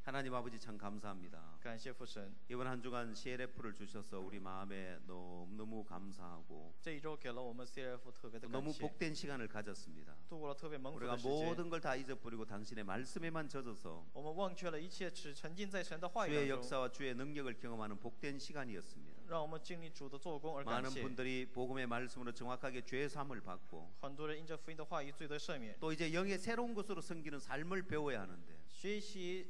하나님 아버지 참 감사합니다. 感谢父神， 이번 한 주간 CLF를 주셔서 우리 마음에 너무너무 감사하고 这一周给了我们 CF 特别的感 너무 谢， 복된 시간을 가졌습니다. 度过了特别蒙福 우리가 的时间。 모든 걸 다 잊어버리고 당신의 말씀에만 젖어서 我们忘却了一切，只沉浸在神的话语 주의 当中， 역사와 주의 능력을 경험하는 복된 시간이었습니다. 让我们经历主的做工而感 많은 谢。 분들이 복음의 말씀으로 정확하게 죄 사함을 받고 很多人因着福音的话语罪得赦免， 또 이제 영의 새로운 것으로 섬기는 삶을 배워야 하는데 学习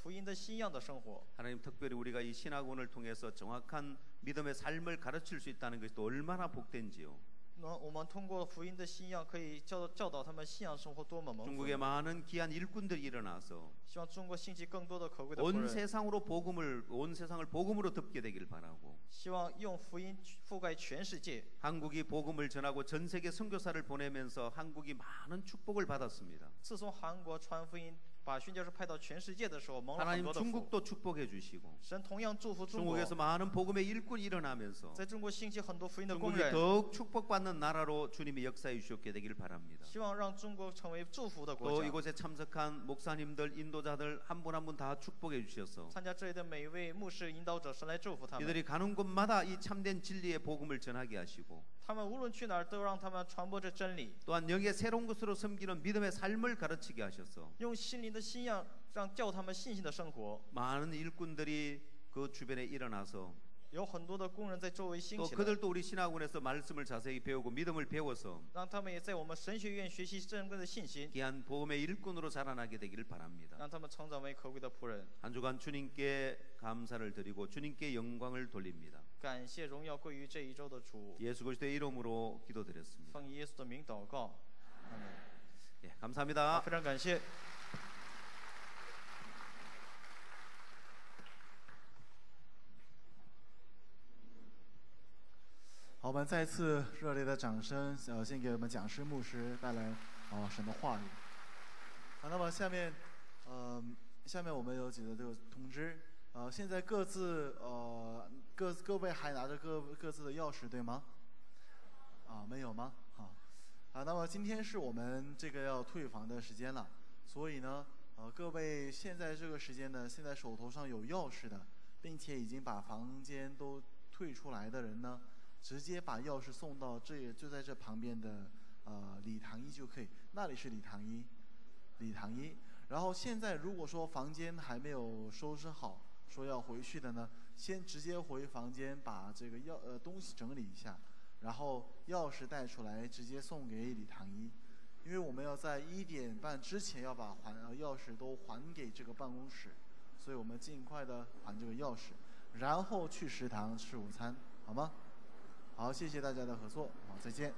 福音的新样的生活。 하나님 특별히 우리가 이 신학원을 통해서 정확한 믿음의 삶을 가르칠 수 있다는 것이 또 얼마나 복된지요. 我们通过福音的新样，可以教导他们信仰生活多么蒙福。 중국에 많은 귀한 일꾼들이 일어나서 希望中国兴起更多的可贵的仆 온 人， 세상으로 온 세상을 복음으로 덮게 되길 바라고 希望用福音覆盖全世界。 한국이 복음을 전하고 전 세계 선교사를 보내면서 한국이 많은 축복을 받았습니다. 自从韩国传福音，把宣教士派到全世界的时候，蒙了很 하나님 多的福。 중국도 축복해 주시고 神同样祝福中国， 중국에서 많은 복음의 일꾼이 일어나면서 在中国兴起很多福音的工 중국이 人， 더욱 축복받는 나라로 주님이 역사해 주셨게 되길 바랍니다. 希望让中国成为祝福的国 또 家。 이곳에 참석한 목사님들, 인도자들 한 분 한 분 다 축복해 주셔서 参加这里的每一位牧师、引导者，神来祝福他们。 이들이 가는 곳마다 이 참된 진리의 복음을 전하게 하시고 他们无论去哪儿，都让他们传播这真理， 또한 영의 새로운 것으로 섬기는 믿음의 삶을 가르치게 하셔서 用心灵的信仰，让教他们信心的生活。 많은 일꾼들이 그 주변에 일어나서 有很多的工人在周围兴 또 起来， 그들도 우리 신학원에서 말씀을 자세히 배우고 믿음을 배워서 让他们也在我们神学院学习珍贵的信心， 귀한 복음의 일꾼으로 자라나게 되기를 바랍니다. 让他们成长为可贵的仆人。 한 주간 주님께 감사를 드리고 주님께 영광을 돌립니다. 感谢荣耀归于这一周的主， 예수 그리스도의 이름으로 기도드렸습니다. 奉耶稣的名祷告。阿门。 예, 감사합니다. 非常感谢。好，我们再次热烈的掌声，献给我们讲师牧师带来神的话语。好，那么下面我们有几个这个通知，现在各位还拿着各自的钥匙对吗？没有吗？好，那么今天是我们这个要退房的时间了，所以呢，各位现在这个时间呢，现在手头上有钥匙的，并且已经把房间都退出来的人呢，直接把钥匙送到就在这旁边的礼堂一就可以，那里是礼堂一。然后现在如果说房间还没有收拾好，说要回去的呢，先直接回房间把这个东西整理一下，然后钥匙带出来直接送给礼堂一，因为我们要在1点半之前要把钥匙都还给这个办公室，所以我们尽快的还这个钥匙，然后去食堂吃午餐，好吗？好，谢谢大家的合作，好，再见。